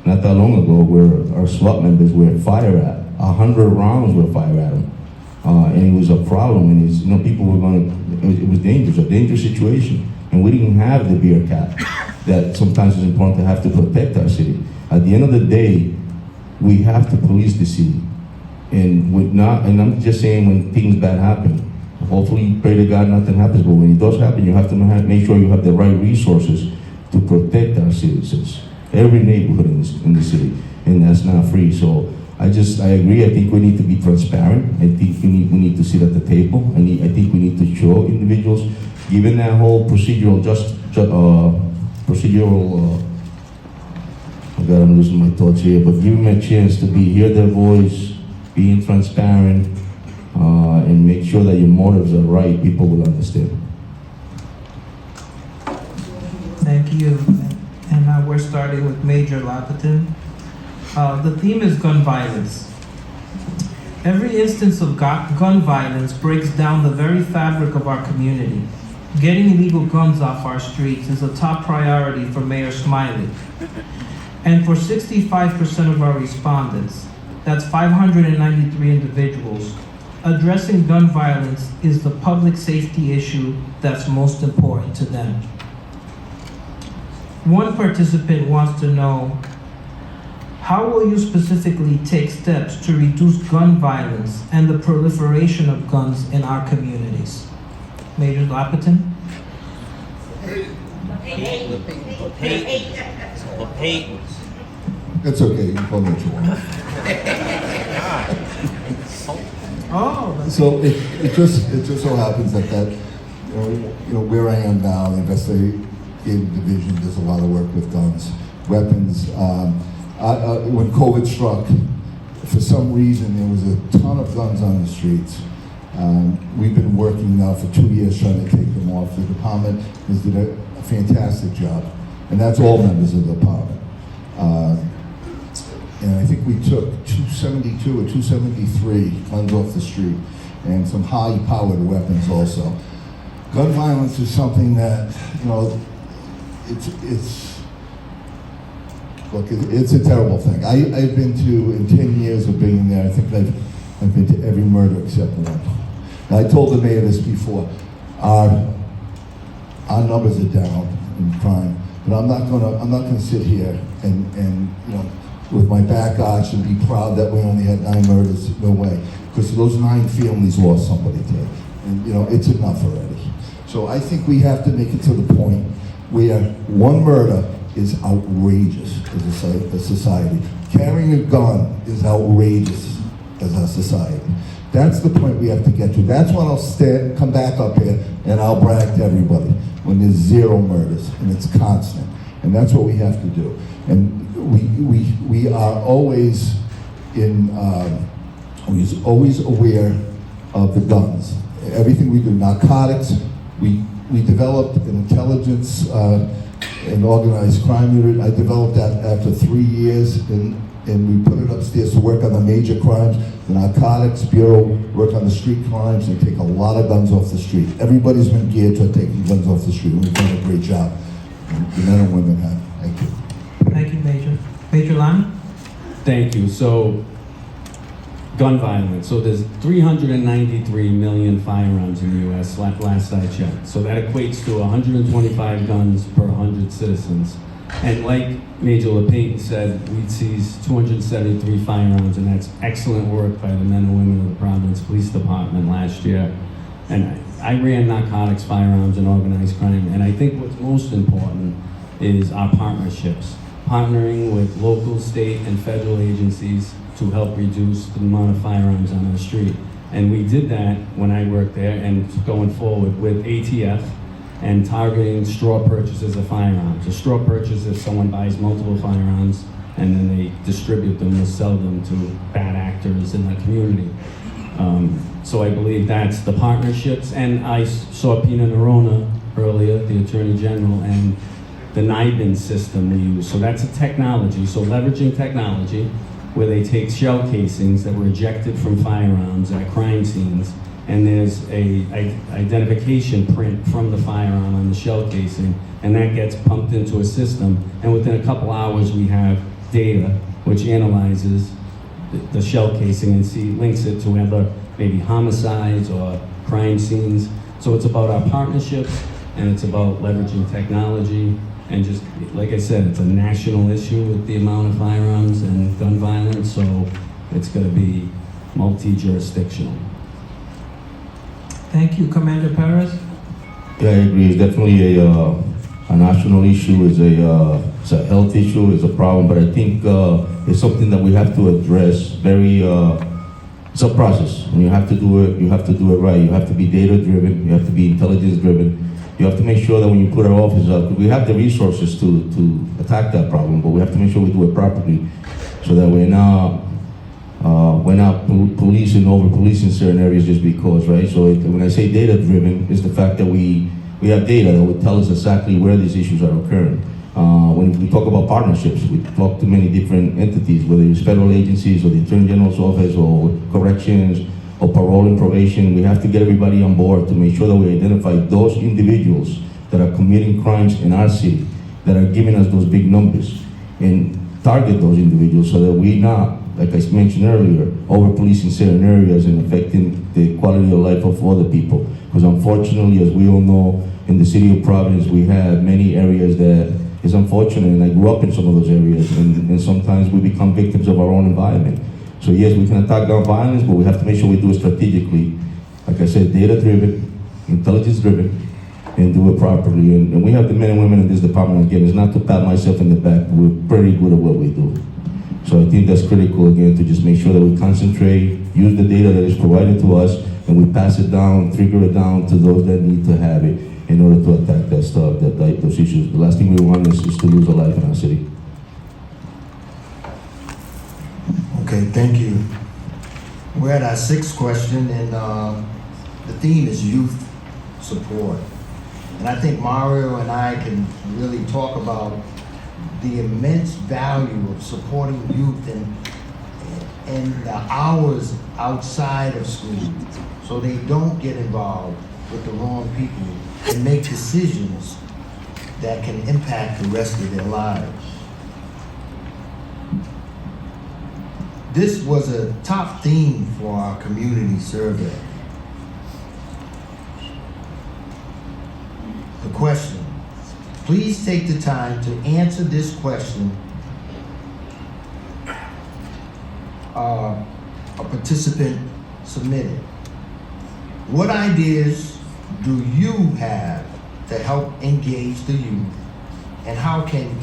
not that long ago where our SWAT members were fired at. 100 rounds were fired at them, and it was a problem. And people were it was dangerous, a dangerous situation, and we didn't have the beer cap that sometimes is important to have to protect our city. At the end of the day, we have to police the city, and I'm just saying when things bad happen. Hopefully, pray to God nothing happens, but when it does happen, you have to make sure you have the right resources to protect our citizens, every neighborhood in the city, and that's not free. So I agree. I think we need to be transparent. I think we need to sit at the table. I think we need to show individuals, given that whole procedural I'm losing my thoughts here, but give them a chance to hear their voice, being transparent, and make sure that your motives are right. People will understand. Thank you. And now we're starting with Major Lanny. The theme is gun violence. Every instance of gun violence breaks down the very fabric of our community. Getting illegal guns off our streets is a top priority for Mayor Smiley. And for 65% of our respondents, that's 593 individuals, addressing gun violence is the public safety issue that's most important to them. One participant wants to know, how will you specifically take steps to reduce gun violence and the proliferation of guns in our communities? Major Lanny? Payton. It's okay, you can call me what you want. Oh, So it just so happens that where I am now, the division does a lot of work with guns, weapons. When COVID struck, for some reason, there was a ton of guns on the streets. We've been working now for 2 years trying to take them off. The department has did a fantastic job, and that's all members of the department. And I think we took 272 or 273 guns off the street, and some high-powered weapons also. Gun violence is something that, you know, look, it's a terrible thing. I've been to, in 10 years of being there, I think I've been to every murder except one. And I told the mayor this before, our numbers are down in crime, but I'm not gonna sit here and you know, with my back arched and be proud that we only had 9 murders. No way, because those 9 families lost somebody today, and you know, it's enough already. So I think we have to make it to the point where one murder is outrageous as a society. Carrying a gun is outrageous as a society. That's the point we have to get to. That's when I'll come back up here and I'll brag to everybody, when there's 0 murders and it's constant. And that's what we have to do. And we are always always aware of the guns. Everything we do, narcotics, we developed an intelligence and organized crime unit. I developed that after 3 years, and we put it upstairs to work on the major crimes. The Narcotics Bureau work on the street crimes and take a lot of guns off the street. Everybody's been geared to taking guns off the street, and we've done a great job. The men and women have. Thank you. Thank you, Major. Major Lanny? Thank you. So, gun violence. So there's 393 million firearms in the U.S. last I checked. So that equates to 125 guns per 100 citizens. And like Major Payton said, we seized 273 firearms, and that's excellent work by the men and women of the Providence Police Department last year. And I ran narcotics, firearms, and organized crime. And I think what's most important is our partnerships. Partnering with local, state, and federal agencies to help reduce the amount of firearms on our street. And we did that when I worked there, and going forward with ATF and targeting straw purchases of firearms. A straw purchase is someone buys multiple firearms and then they distribute them or sell them to bad actors in the community. So I believe that's the partnerships. And I saw Peter Neronha earlier, the Attorney General, and the NIBIN system we use. So that's a technology, so leveraging technology where they take shell casings that were ejected from firearms at crime scenes, and there's a identification print from the firearm on the shell casing, and that gets pumped into a system, and within a couple hours we have data which analyzes the shell casing and links it to other maybe homicides or crime scenes. So it's about our partnerships, and it's about leveraging technology. And just, like I said, it's a national issue with the amount of firearms and gun violence, so it's going to be multi-jurisdictional. Thank you. Commander Perez? Yeah, I agree. It's definitely a national issue. It's a health issue. It's a problem, but I think it's something that we have to address. It's a process, and you have to do it. You have to do it right. You have to be data-driven. You have to be intelligence-driven. You have to make sure that when you put our office up, we have the resources to attack that problem, but we have to make sure we do it properly, so that we're not policing certain areas just because, right? So when I say data-driven, it's the fact that we have data that will tell us exactly where these issues are occurring. When we talk about partnerships, we talk to many different entities, whether it's federal agencies or the Attorney General's office or corrections or parole and probation. We have to get everybody on board to make sure that we identify those individuals that are committing crimes in our city, that are giving us those big numbers, and target those individuals so that we not, like I mentioned earlier, over-policing certain areas and affecting the quality of life of other people. Because unfortunately, as we all know, in the city of Providence, we have many areas that is unfortunate, and I grew up in some of those areas, and sometimes we become victims of our own environment. So yes, we can attack gun violence, but we have to make sure we do it strategically. Like I said, data-driven, intelligence-driven, and do it properly. And we have the men and women in this department, again, it's not to pat myself in the back, but we're pretty good at what we do. So I think that's critical, again, to just make sure that we concentrate, use the data that is provided to us, and we pass it down, trigger it down to those that need to have it in order to attack that stuff, those issues. The last thing we want is to lose a life in our city. Okay, thank you. We're at our sixth question, and the theme is youth support. And I think Mario and I can really talk about the immense value of supporting youth and the hours outside of school, so they don't get involved with the wrong people and make decisions that can impact the rest of their lives. This was a top theme for our community survey. The question: please take the time to answer this question. A participant submitted. What ideas do you have to help engage the youth, and how can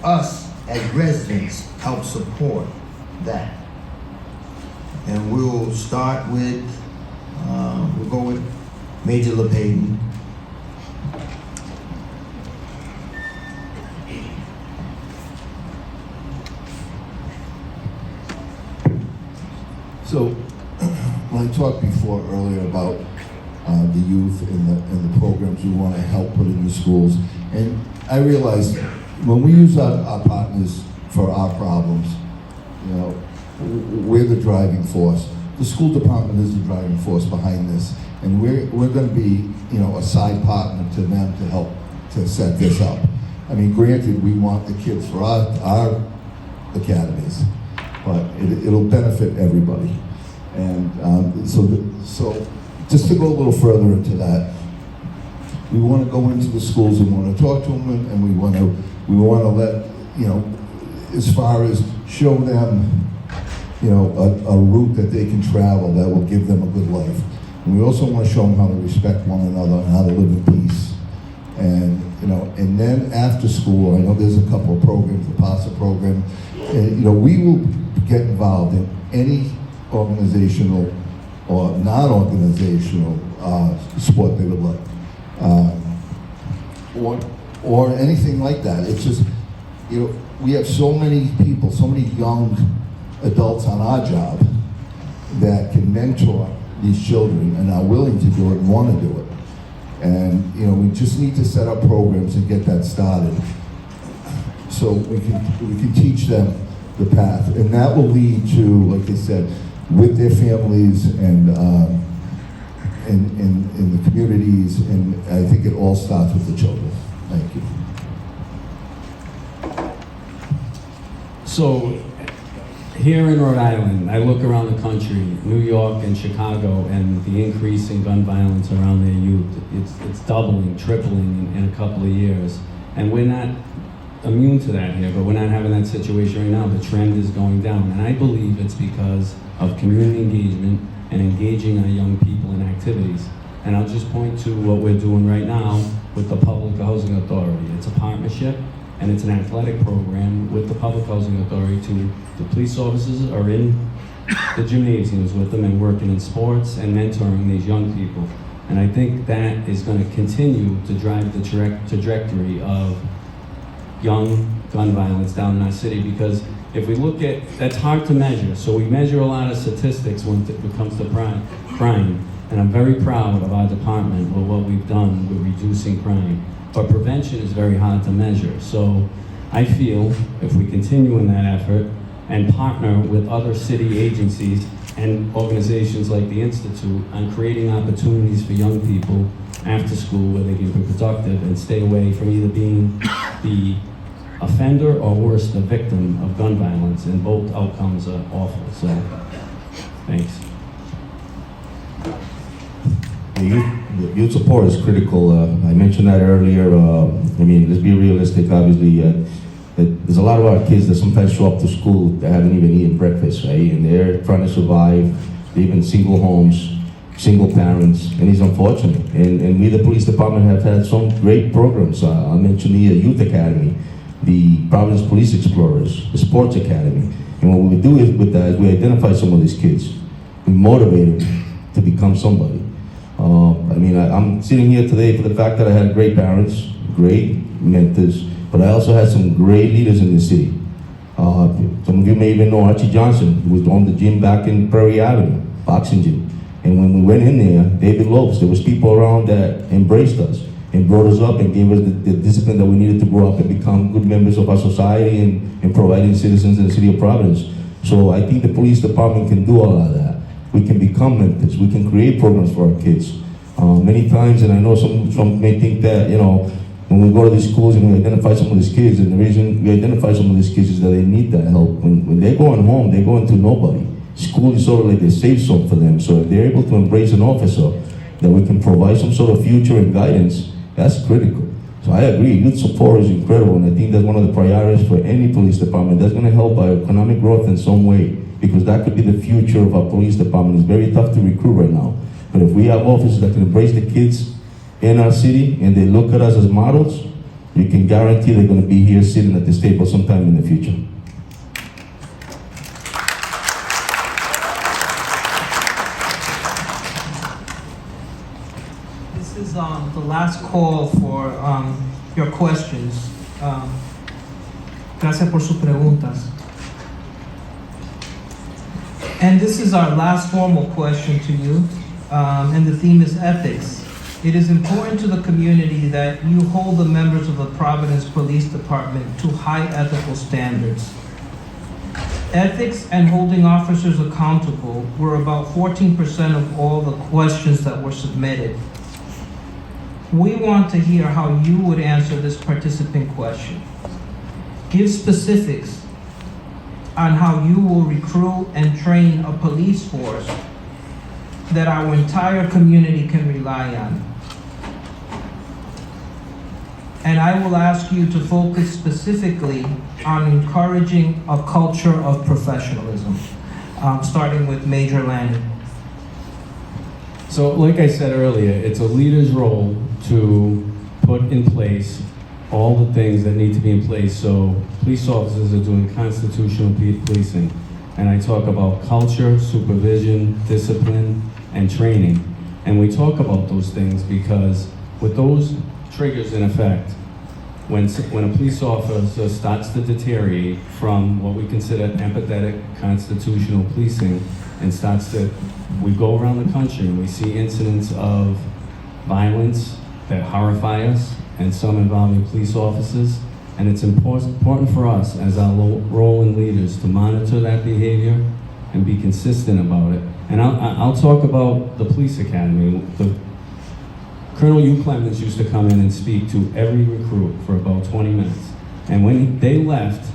us as residents help support that? And we'll start with, we'll go with Major Payton. So, when I talked before earlier about the youth and the programs we want to help put in the schools, and I realized when we use our partners for our problems, you know, we're the driving force. The school department is the driving force behind this, and we're going to be, you know, a side partner to them to help to set this up. I mean, granted, we want the kids for our academies, but it'll benefit everybody. And so just to go a little further into that, we want to go into the schools and want to talk to them, and we want to let, you know, as far as show them, you know, a route that they can travel that will give them a good life. And we also want to show them how to respect one another and how to live in peace. And, you know, and then after school, I know there's a couple of programs, the PASA program, and, you know, we will get involved in any organizational or non-organizational sport they would like, or anything like that. It's just, you know, we have so many people, so many young adults on our job that can mentor these children and are willing to do it and want to do it. And, you know, we just need to set up programs and get that started so we can teach them the path, and that will lead to, like I said, with their families and in the communities, and I think it all starts with the children. Thank you. So, here in Rhode Island, I look around the country, New York and Chicago, and the increase in gun violence around their youth, it's doubling, tripling in a couple of years. And we're not immune to that here, but we're not having that situation right now. The trend is going down, and I believe it's because of community engagement and engaging our young people in activities. And I'll just point to what we're doing right now with the Public Housing Authority. It's a partnership, and it's an athletic program with the Public Housing Authority. The police officers are in the gymnasiums with them and working in sports and mentoring these young people. And I think that is going to continue to drive the trajectory of young gun violence down in our city, because if we look at, that's hard to measure. So we measure a lot of statistics when it comes to crime, and I'm very proud of our department with what we've done with reducing crime. But prevention is very hard to measure. So I feel if we continue in that effort and partner with other city agencies and organizations like the Institute on creating opportunities for young people after school where they can be productive and stay away from either being the offender or worse, the victim of gun violence, and both outcomes are awful. So, thanks. The youth support is critical. I mentioned that earlier. I mean, let's be realistic. Obviously, there's a lot of our kids that sometimes show up to school that haven't even eaten breakfast, right? And they're trying to survive. They live in single homes, single parents, and it's unfortunate. And we, the police department, have had some great programs. I mentioned the Youth Academy, the Providence Police Explorers, the Sports Academy. And what we do with that is we identify some of these kids. We motivate them to become somebody. I'm sitting here today for the fact that I had great parents, great mentors, but I also had some great leaders in the city. Some of you may even know Archie Johnson, who was on the gym back in Prairie Avenue, boxing gym. And when we went in there, David Lopes, there was people around that embraced us and brought us up and gave us the discipline that we needed to grow up and become good members of our society and providing citizens in the city of Providence. So I think the police department can do all of that. We can become mentors. We can create programs for our kids. Many times, and I know some may think that, when we go to these schools and we identify some of these kids, and the reason we identify some of these kids is that they need that help. When they're going home, they're going to nobody. School is sort of like a safe zone for them. So if they're able to embrace an officer that we can provide some sort of future and guidance, that's critical. So I agree, youth support is incredible, and I think that's one of the priorities for any police department. That's going to help our economic growth in some way, because that could be the future of our police department. It's very tough to recruit right now. But if we have officers that can embrace the kids in our city and they look at us as models, you can guarantee they're going to be here sitting at this table sometime in the future. This is the last call for your questions. Gracias por sus preguntas. And this is our last formal question to you, and the theme is ethics. It is important to the community that you hold the members of the Providence Police Department to high ethical standards. Ethics and holding officers accountable were about 14% of all the questions that were submitted. We want to hear how you would answer this participant question. Give specifics on how you will recruit and train a police force that our entire community can rely on. And I will ask you to focus specifically on encouraging a culture of professionalism, starting with Major Lanny. So like I said earlier, it's a leader's role to put in place all the things that need to be in place so police officers are doing constitutional policing. And I talk about culture, supervision, discipline, and training. And we talk about those things because with those triggers in effect, when a police officer starts to deteriorate from what we consider empathetic constitutional policing and we go around the country and we see incidents of violence that horrify us and some involving police officers, and it's important for us as our role in leaders to monitor that behavior and be consistent about it. And I'll talk about the police academy. Colonel Hugh Clemens used to come in and speak to every recruit for about 20 minutes. And when they left,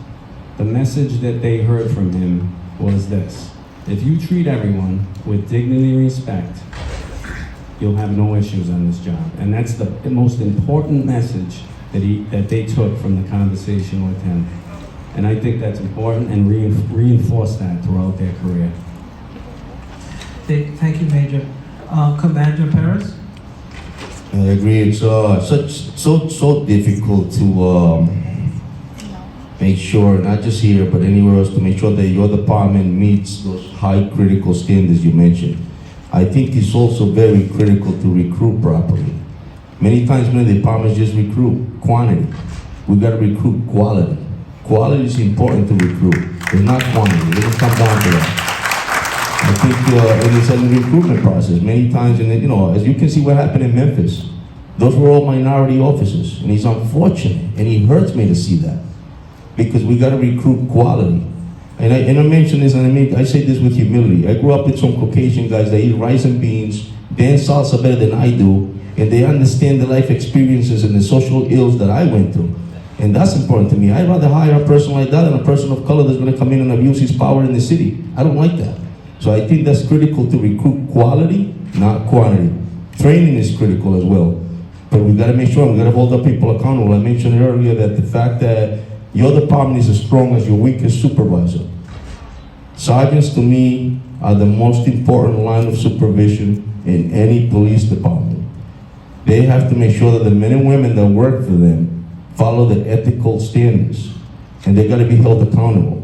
the message that they heard from him was this: if you treat everyone with dignity and respect, you'll have no issues on this job. And that's the most important message that they took from the conversation with him. And I think that's important, and reinforce that throughout their career. Thank you, Major. Commander Perez? I agree. It's so difficult to make sure, not just here, but anywhere else, to make sure that your department meets those high critical standards you mentioned. I think it's also very critical to recruit properly. Many times many departments just recruit quantity. We got to recruit quality. Quality is important to recruit. It's not quantity. It doesn't come down to that. I think it's a recruitment process. Many times, and as you can see what happened in Memphis, those were all minority officers, and it's unfortunate, and it hurts me to see that, because we got to recruit quality. And I mention this, and I say this with humility. I grew up with some Caucasian guys that eat rice and beans, dance salsa better than I do, and they understand the life experiences and the social ills that I went through. And that's important to me. I'd rather hire a person like that than a person of color that's going to come in and abuse his power in the city. I don't like that. So I think that's critical to recruit quality, not quantity. Training is critical as well. But we've got to make sure, we've got to hold our people accountable. I mentioned earlier that the fact that your department is as strong as your weakest supervisor. Sergeants, to me, are the most important line of supervision in any police department. They have to make sure that the men and women that work for them follow the ethical standards, and they gotta be held accountable.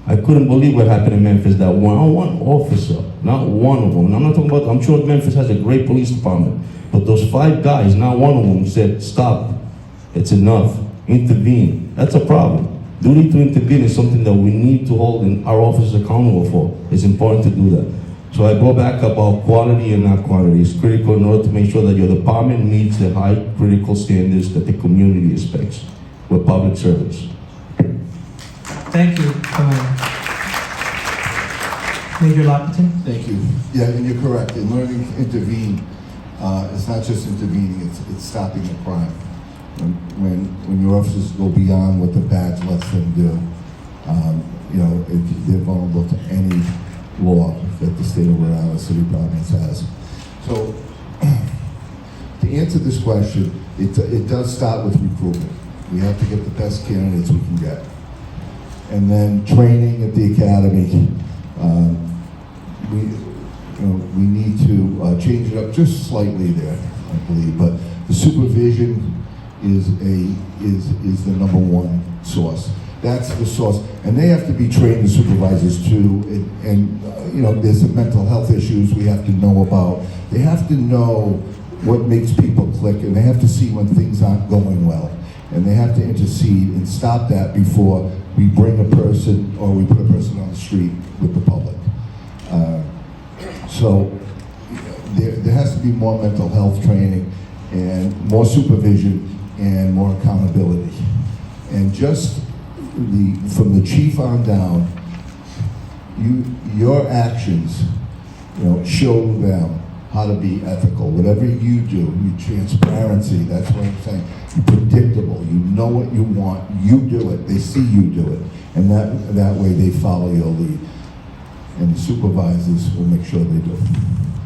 I couldn't believe what happened in Memphis, that one officer, not one of them, and I'm not talking about, I'm sure Memphis has a great police department, but those 5 guys, not one of them said, stop, it's enough, intervene. That's a problem. Duty to intervene is something that we need to hold our officers accountable for. It's important to do that. So I go back about quality and not quantity. It's critical in order to make sure that your department meets the high critical standards that the community expects with public service. Thank you. Major Lockton? Thank you. Yeah, and you're correct. In learning to intervene, it's not just intervening, it's stopping the crime. When your officers go beyond what the badge lets them do, they're vulnerable to any law that the state of Rhode Island City Providence has. So, to answer this question, it does start with recruitment. We have to get the best candidates we can get. And then training at the academy, we need to change it up just slightly there, I believe. But the supervision is the number one source. That's the source, and they have to be trained as supervisors too. And there's some mental health issues we have to know about. They have to know what makes people click, and they have to see when things aren't going well, and they have to intercede and stop that before we bring a person or we put a person on the street with the public. So there has to be more mental health training and more supervision and more accountability. And just from the chief on down, your actions, show them how to be ethical. Whatever you do, your transparency, that's what I'm saying. You're predictable, you know what you want, you do it, they see you do it. And that way they follow your lead. And the supervisors will make sure they do.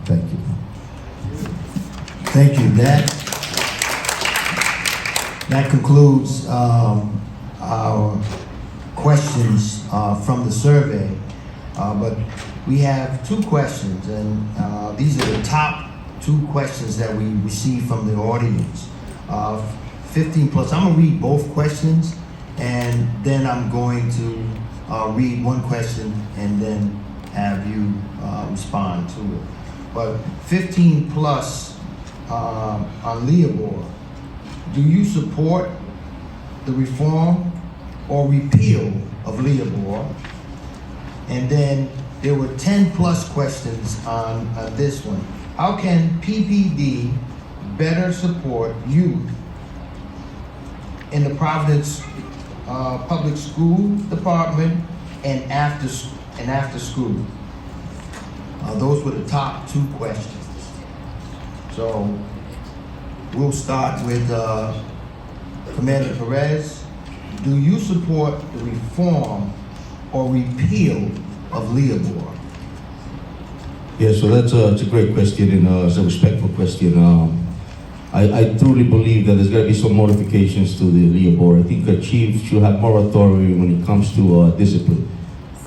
Thank you. Thank you. That concludes our questions from the survey. But we have 2 questions, and these are the top 2 questions that we received from the audience. 15 plus. I'm gonna read both questions, and then I'm going to read one question and then have you respond to it. But 15 plus on Leobor. Do you support the reform or repeal of Leobor? And then there were 10 plus questions on this one. How can PPD better support youth in the Providence Public Schools Department and after school? Those were the top 2 questions. So we'll start with Commander Perez. Do you support the reform or repeal of Leobor? Yeah, so that's it's a great question, and it's a respectful question. I truly believe that there's got to be some modifications to the Leobor. I think a chief should have more authority when it comes to discipline.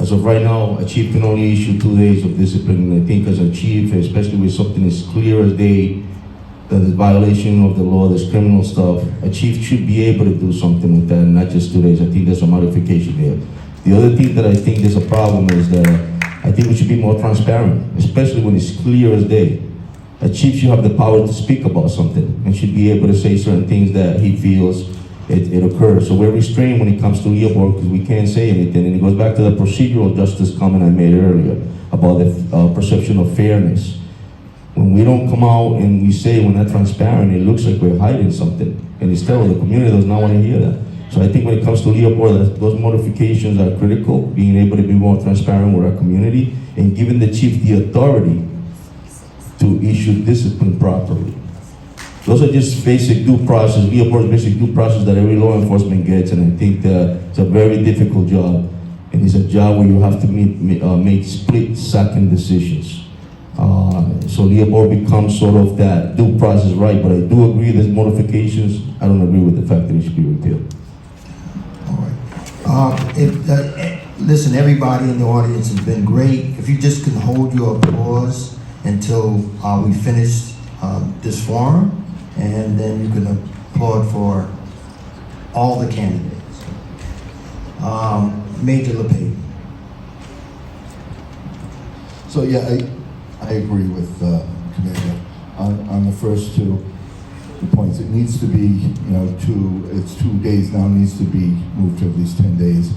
As of right now, a chief can only issue 2 days of discipline, and I think as a chief, especially with something as clear as day, that is violation of the law, there's criminal stuff, a chief should be able to do something with that, and not just 2 days. I think there's a modification there. The other thing that I think there's a problem is that I think we should be more transparent, especially when it's clear as day. A chief should have the power to speak about something and should be able to say certain things that he feels it occurs. So we're restrained when it comes to Leobor because we can't say anything. And it goes back to the procedural justice comment I made earlier about the perception of fairness. When we don't come out and we say we're not transparent, it looks like we're hiding something. And it's terrible. The community does not want to hear that. So I think when it comes to Leobor, those modifications are critical, being able to be more transparent with our community and giving the chief the authority to issue discipline properly. Those are just basic due process. Leobor is basic due process that every law enforcement gets, and I think that it's a very difficult job. And it's a job where you have to make split-second decisions. So Leobor becomes sort of that due process right, but I do agree there's modifications. I don't agree with the fact that it should be repealed. All right. Listen, everybody in the audience has been great. If you just can hold your applause until we finish this forum, and then you can applaud for all the candidates. Major LePay. So yeah, I agree with Commander on the first two points. It needs to be, it's 2 days now, needs to be moved to at least 10 days.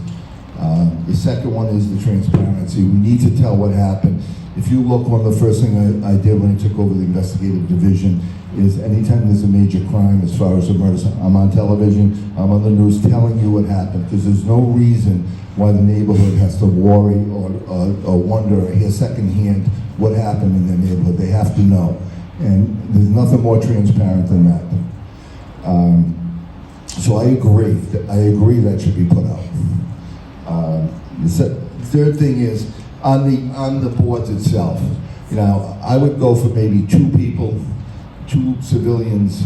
The second one is the transparency. We need to tell what happened. If you look, one of the first things I did when I took over the investigative division is anytime there's a major crime as far as a murder, I'm on television, I'm on the news telling you what happened, because there's no reason why the neighborhood has to worry or wonder or hear secondhand what happened in their neighborhood. They have to know. And there's nothing more transparent than that. So I agree that should be put out. The third thing is, on the boards itself, I would go for maybe 2 people, 2 civilians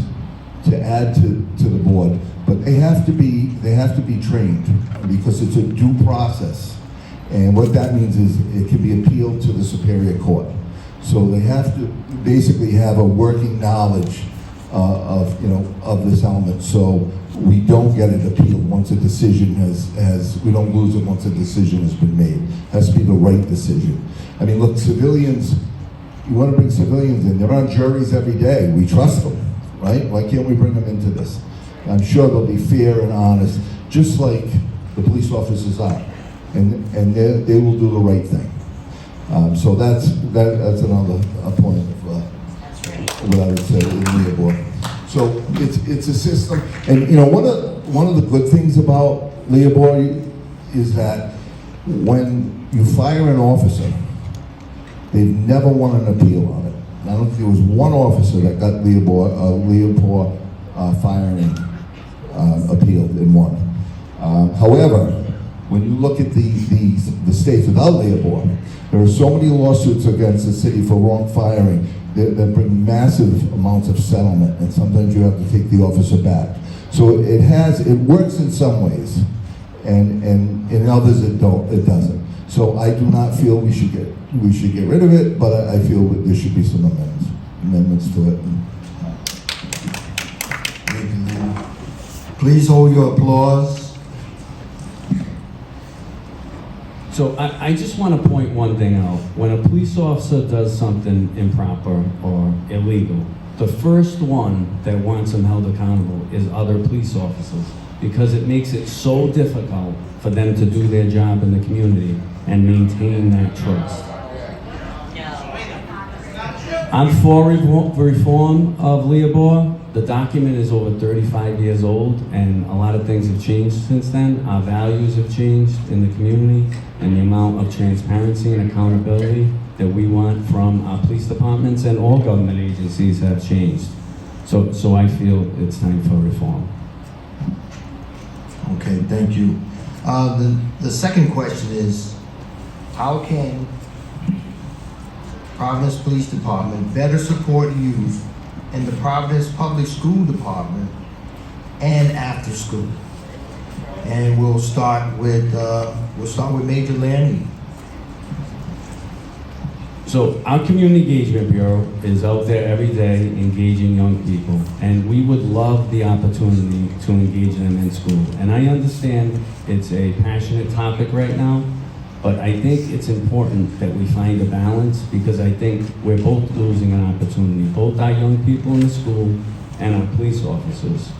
to add to the board, but they have to be trained, because it's a due process. And what that means is it can be appealed to the Superior Court. So they have to basically have a working knowledge of this element, so we don't get it appealed once a decision we don't lose it once a decision has been made. It has to be the right decision. I mean, look, civilians, you want to bring civilians in, they're on juries every day. We trust them, right? Why can't we bring them into this? I'm sure they'll be fair and honest, just like the police officers are. And they will do the right thing. So that's another point of what I would say in the board. So it's a system, and one of the good things about Leopold is that when you fire an officer, they've never won an appeal on it. I don't think there was one officer that got Leopold firing appealed and won. However, when you look at the states without Leopold, there are so many lawsuits against the city for wrong firing that bring massive amounts of settlement, and sometimes you have to take the officer back. So it works in some ways, and in others it doesn't. So I do not feel we should get rid of it, but I feel that there should be some amendments to it. Please hold your applause. So I just want to point one thing out. When a police officer does something improper or illegal, the first one that wants them held accountable is other police officers, because it makes it so difficult for them to do their job in the community and maintain that trust. I'm for reform of Leopold. The document is over 35 years old, and a lot of things have changed since then. Our values have changed in the community, and the amount of transparency and accountability that we want from our police departments and all government agencies have changed. So I feel it's time for reform. Okay, thank you. The second question is, how can Providence Police Department better support youth in the Providence Public School Department and after school? And we'll start with Major Lanny. So our Community Engagement Bureau is out there every day engaging young people, and we would love the opportunity to engage them in school. And I understand it's a passionate topic right now, but I think it's important that we find a balance, because I think we're both losing an opportunity, both our young people in the school and our police officers.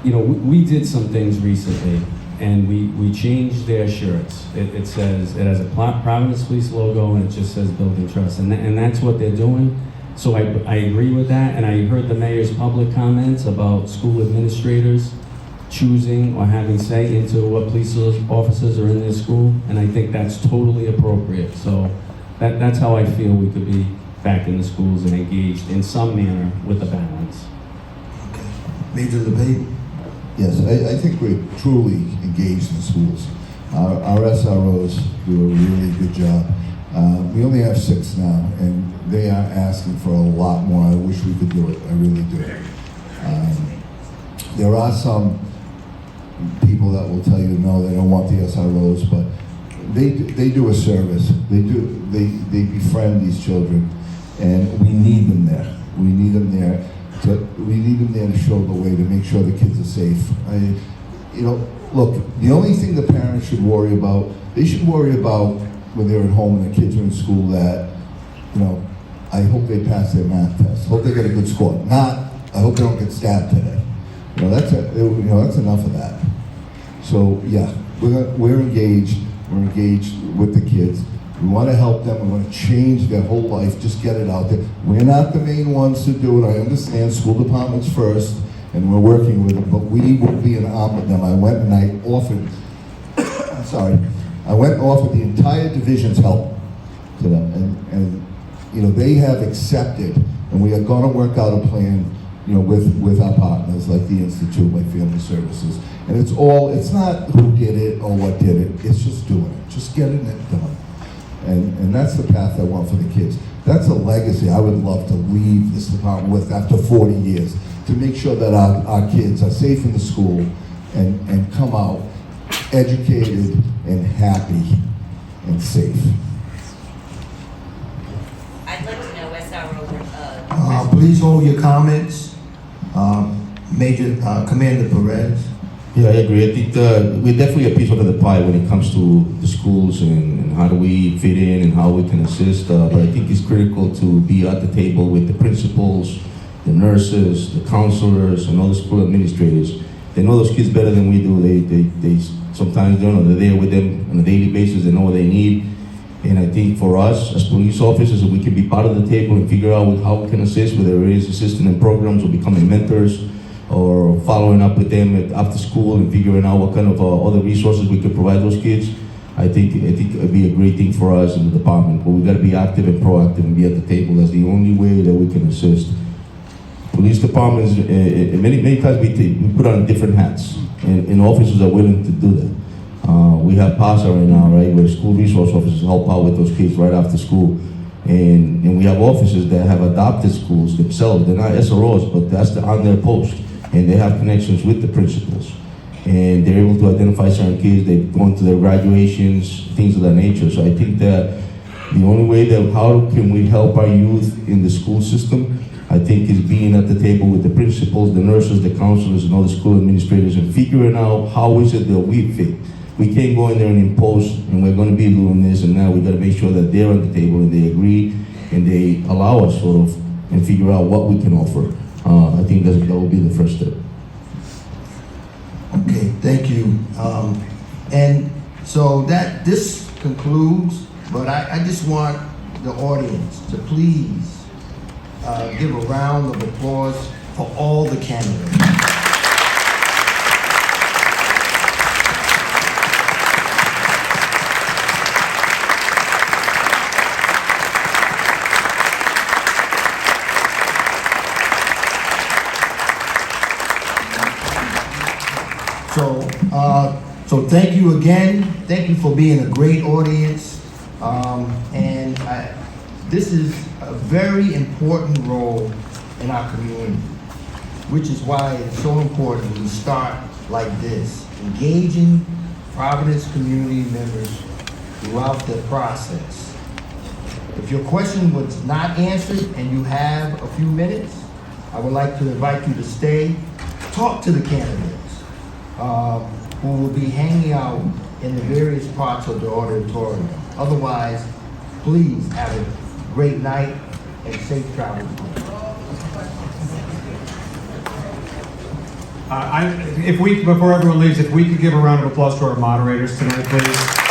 We did some things recently, and we changed their shirts. It has a Providence Police logo, and it just says Building Trust, and that's what they're doing. So I agree with that, and I heard the mayor's public comments about school administrators choosing or having say into what police officers are in their school, and I think that's totally appropriate. So that's how I feel we could be back in the schools and engaged in some manner with a balance. Okay. Major LePay. Yes, I think we're truly engaged in schools. Our SROs do a really good job. We only have 6 now, and they are asking for a lot more. I wish we could do it. I really do. There are some people that will tell you no, they don't want the SROs, but they do a service. They befriend these children, and we need them there. We need them there We need them there to show the way, to make sure the kids are safe. Look, the only thing the parents should worry about, they should worry about when they're at home and the kids are in school that, I hope they pass their math test. Hope they get a good score. Not, I hope they don't get stabbed today. That's enough of that. So yeah, we're engaged. We're engaged with the kids. We want to help them. We want to change their whole life. Just get it out there. We're not the main ones to do it. I understand school departments first, and we're working with them. But we will be an arm with them. I went and I offered. I went and offered the entire division's help to them, and they have accepted, and we are going to work out a plan, with our partners like the Institute, like Family Services. And it's not who did it or what did it, it's just doing it. Just getting it done. And that's the path I want for the kids. That's a legacy I would love to leave this department with after 40 years, to make sure that our kids are safe in the school and come out educated and happy and safe. I'd like to know SRO. Please hold your comments. Commander Perez. Yeah, I agree. I think we're definitely a piece of the pie when it comes to the schools and how do we fit in and how we can assist. But I think it's critical to be at the table with the principals, the nurses, the counselors, and all the school administrators. They know those kids better than we do. They sometimes don't know. They're there with them on a daily basis. They know what they need. And I think for us as police officers, we can be part of the table and figure out how we can assist, whether it is assisting in programs or becoming mentors, or following up with them after school and figuring out what kind of other resources we could provide those kids. I think it would be a great thing for us in the department. But we got to be active and proactive and be at the table. That's the only way that we can assist. Police departments, many times we put on different hats, and officers are willing to do that. We have PASA right now, right, where school resource officers help out with those kids right after school. And we have officers that have adopted schools themselves. They're not SROs, but that's on their post. And they have connections with the principals. And they're able to identify certain kids. They've gone to their graduations, things of that nature. So I think that the only way that how can we help our youth in the school system, I think, is being at the table with the principals, the nurses, the counselors, and all the school administrators, and figuring out how is it that we fit. We can't go in there and impose, and we're going to be doing this, and now we got to make sure that they're on the table and they agree and they allow us sort of and figure out what we can offer. I think that will be the first step. Okay, thank you. And so this concludes, but I just want the audience to please give a round of applause for all the candidates. So thank you again. Thank you for being a great audience. This is a very important role in our community, which is why it's so important we start like this, engaging Providence community members throughout the process. If your question was not answered and you have a few minutes, I would like to invite you to stay, talk to the candidates who will be hanging out in the various parts of the auditorium. Otherwise, please have a great night and safe travels. Before everyone leaves, if we could give a round of applause to our moderators tonight, please.